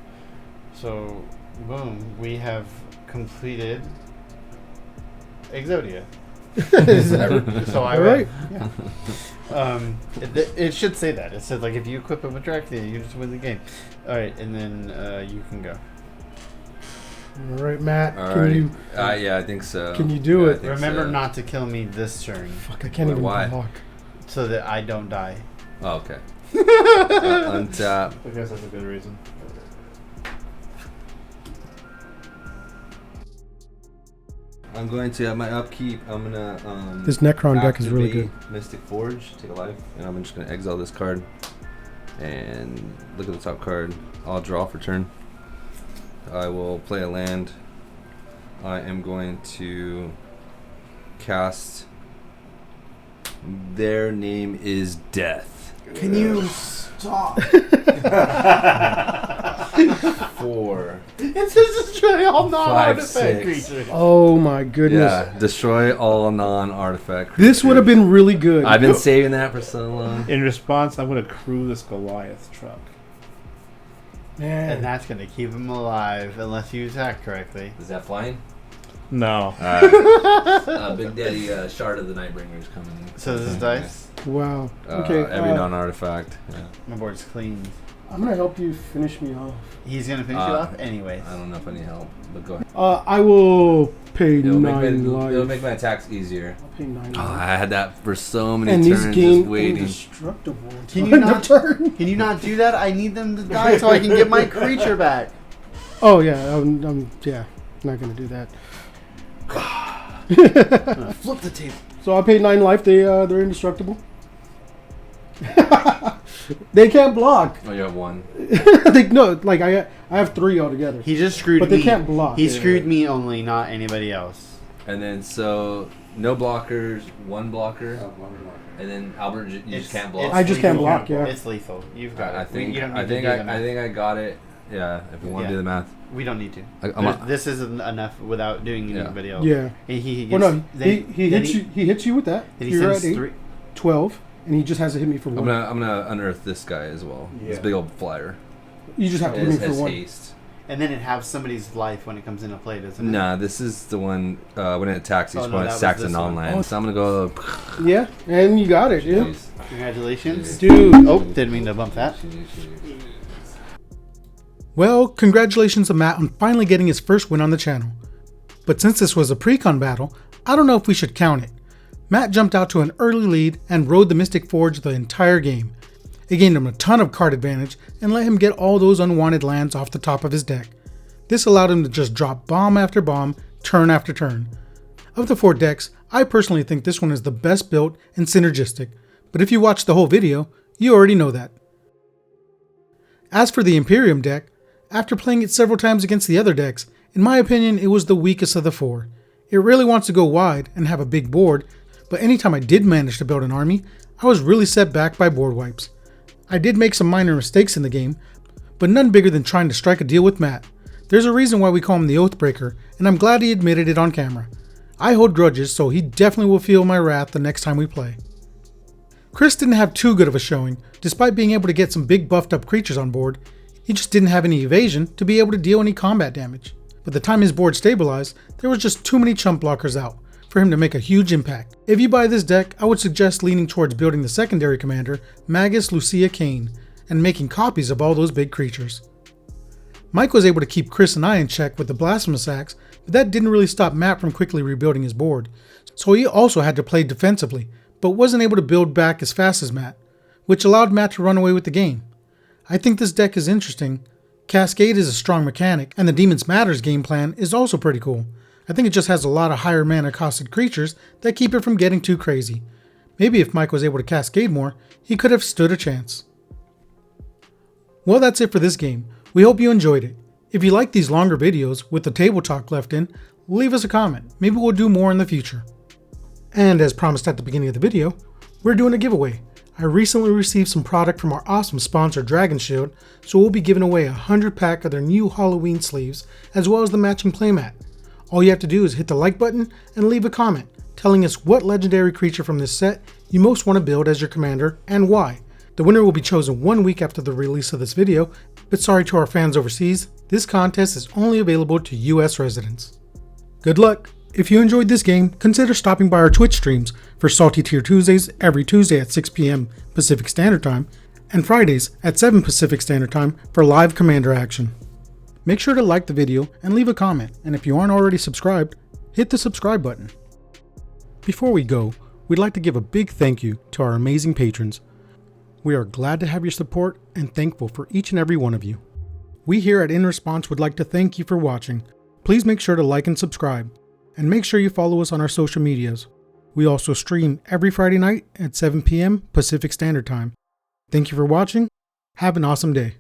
Speaker 2: So, boom, we have completed Exodia.
Speaker 1: Is that
Speaker 2: So I
Speaker 1: all right?
Speaker 2: Yeah. It should say that. It said, like, if you equip him with Drachnia, you just win the game. All right, and then you can go.
Speaker 1: All right, Matt. Can
Speaker 3: Alright.
Speaker 1: you?
Speaker 3: Yeah, I think so.
Speaker 1: Can you do
Speaker 3: Yeah, I
Speaker 1: it?
Speaker 3: think
Speaker 2: Remember
Speaker 3: so.
Speaker 2: not to kill me this turn,
Speaker 1: Fuck, I can't even
Speaker 3: Why?
Speaker 1: block.
Speaker 2: so that I don't die.
Speaker 3: Oh, okay. Untap.
Speaker 4: I guess that's a good reason.
Speaker 3: I'm going to, at my upkeep, I'm gonna
Speaker 1: This Necron deck is really
Speaker 3: activate
Speaker 1: good.
Speaker 3: Mystic Forge, take a life, and I'm just gonna exile this card. And look at the top card. I'll draw for turn. I will play a land. I am going to cast Their Name is Death.
Speaker 2: Can you stop?
Speaker 3: 4.
Speaker 2: It's just destroy all non-artifact
Speaker 3: 5, 6.
Speaker 2: creatures.
Speaker 1: Oh my goodness.
Speaker 3: Yeah, destroy all non-artifact
Speaker 1: This would have
Speaker 3: creatures.
Speaker 1: been really good.
Speaker 3: I've been saving that for so long.
Speaker 4: In response, I'm gonna crew this Goliath truck.
Speaker 1: Man.
Speaker 2: And that's gonna keep him alive unless you attack correctly.
Speaker 3: Is that flying?
Speaker 4: No.
Speaker 3: Big Daddy Shard of the Nightbringer is coming in.
Speaker 2: So this is dice.
Speaker 1: Wow. Okay.
Speaker 3: Every non-artifact. Yeah.
Speaker 2: My board's clean.
Speaker 1: I'm gonna help you finish me off.
Speaker 2: He's gonna finish you off anyways.
Speaker 3: I don't know if I need help, but go ahead.
Speaker 1: I will pay
Speaker 3: It'll
Speaker 1: 9 life.
Speaker 3: it'll make my attacks easier.
Speaker 1: I'll pay 9
Speaker 3: Oh,
Speaker 1: life.
Speaker 3: I had that for so many
Speaker 1: And
Speaker 3: turns
Speaker 1: these
Speaker 3: just
Speaker 1: gain
Speaker 3: waiting.
Speaker 1: indestructible.
Speaker 2: Can
Speaker 1: until
Speaker 2: you
Speaker 1: end of
Speaker 2: not-
Speaker 1: turn.
Speaker 2: Can you not do that? I need them to die so I can get my creature back.
Speaker 1: Oh yeah, I'm not gonna do that.
Speaker 2: Flip the table.
Speaker 1: So I paid 9 life. They're indestructible. They can't block.
Speaker 3: Oh, you have 1.
Speaker 1: I have 3 altogether.
Speaker 2: He just screwed
Speaker 1: But
Speaker 2: me.
Speaker 1: they can't block.
Speaker 2: He
Speaker 1: Yeah.
Speaker 2: screwed me only, not anybody else.
Speaker 3: And then so no blockers, one blocker, and then Albert, you just can't block.
Speaker 1: I just can't block. Yeah.
Speaker 2: It's lethal. You've got it.
Speaker 3: I think
Speaker 2: You don't need
Speaker 3: I
Speaker 2: to
Speaker 3: think
Speaker 2: do the
Speaker 3: I
Speaker 2: math.
Speaker 3: think I got it. Yeah, if we want to
Speaker 2: Yeah.
Speaker 3: do the math.
Speaker 2: We don't need to.
Speaker 3: I'm
Speaker 2: This isn't enough without doing anybody else.
Speaker 1: Yeah.
Speaker 2: He
Speaker 1: Well,
Speaker 2: gets,
Speaker 1: no,
Speaker 2: then,
Speaker 1: he
Speaker 2: then
Speaker 1: hits you. He hits you with that.
Speaker 2: Then he
Speaker 1: You're
Speaker 2: sends
Speaker 1: at
Speaker 2: 3.
Speaker 1: 12, and he just has to hit me for
Speaker 3: I'm
Speaker 1: one.
Speaker 3: gonna unearth this guy as well. This
Speaker 4: Yeah.
Speaker 3: big old flyer.
Speaker 1: You just have to hit me
Speaker 3: As
Speaker 1: for one.
Speaker 3: haste.
Speaker 2: And then it has somebody's life when it comes into play, doesn't it?
Speaker 3: Nah, this is the one when it attacks each
Speaker 2: Oh, no,
Speaker 3: opponent,
Speaker 2: that was
Speaker 3: sacks a
Speaker 2: this one.
Speaker 3: non-land. So I'm gonna go.
Speaker 1: Yeah, and you got it, dude.
Speaker 3: Jeez.
Speaker 2: Congratulations.
Speaker 1: Dude.
Speaker 2: Oh, didn't mean to bump that.
Speaker 1: Well, congratulations to Matt on finally getting his first win on the channel. But since this was a Precon battle, I don't know if we should count it. Matt jumped out to an early lead and rode the Mystic Forge the entire game. It gained him a ton of card advantage and let him get all those unwanted lands off the top of his deck. This allowed him to just drop bomb after bomb, turn after turn. Of the 4 decks, I personally think this one is the best built and synergistic, but if you watched the whole video, you already know that. As for the Imperium deck, after playing it several times against the other decks, in my opinion it was the weakest of the 4. It really wants to go wide and have a big board, but anytime I did manage to build an army, I was really set back by board wipes. I did make some minor mistakes in the game, but none bigger than trying to strike a deal with Matt. There's a reason why we call him the Oathbreaker, and I'm glad he admitted it on camera. I hold grudges, so he definitely will feel my wrath the next time we play. Chris didn't have too good of a showing. Despite being able to get some big buffed up creatures on board, he just didn't have any evasion to be able to deal any combat damage. By the time his board stabilized, there was just too many chump blockers out for him to make a huge impact. If you buy this deck, I would suggest leaning towards building the secondary commander, Magus Lucia Kane, and making copies of all those big creatures. Mike was able to keep Chris and I in check with the Blasphemous Axe, but that didn't really stop Matt from quickly rebuilding his board, so he also had to play defensively, but wasn't able to build back as fast as Matt, which allowed Matt to run away with the game. I think this deck is interesting. Cascade is a strong mechanic, and the Demons Matters game plan is also pretty cool. I think it just has a lot of higher mana costed creatures that keep it from getting too crazy. Maybe if Mike was able to cascade more, he could have stood a chance. Well, that's it for this game. We hope you enjoyed it. If you like these longer videos with the table talk left in, leave us a comment. Maybe we'll do more in the future. And as promised at the beginning of the video, we're doing a giveaway. I recently received some product from our awesome sponsor Dragon Shield, so we'll be giving away a 100 pack of their new Halloween sleeves, as well as the matching playmat. All you have to do is hit the like button and leave a comment telling us what legendary creature from this set you most want to build as your commander and why. The winner will be chosen 1 week after the release of this video, but sorry to our fans overseas, this contest is only available to US residents. Good luck! If you enjoyed this game, consider stopping by our Twitch streams for Salty Tier Tuesdays every Tuesday at 6 p.m. Pacific Standard Time, and Fridays at 7 Pacific Standard Time for live Commander action. Make sure to like the video and leave a comment, and if you aren't already subscribed, hit the subscribe button. Before we go, we'd like to give a big thank you to our amazing patrons. We are glad to have your support and thankful for each and every one of you. We here at In Response would like to thank you for watching. Please make sure to like and subscribe, and make sure you follow us on our social medias. We also stream every Friday night at 7 p.m. Pacific Standard Time. Thank you for watching. Have an awesome day.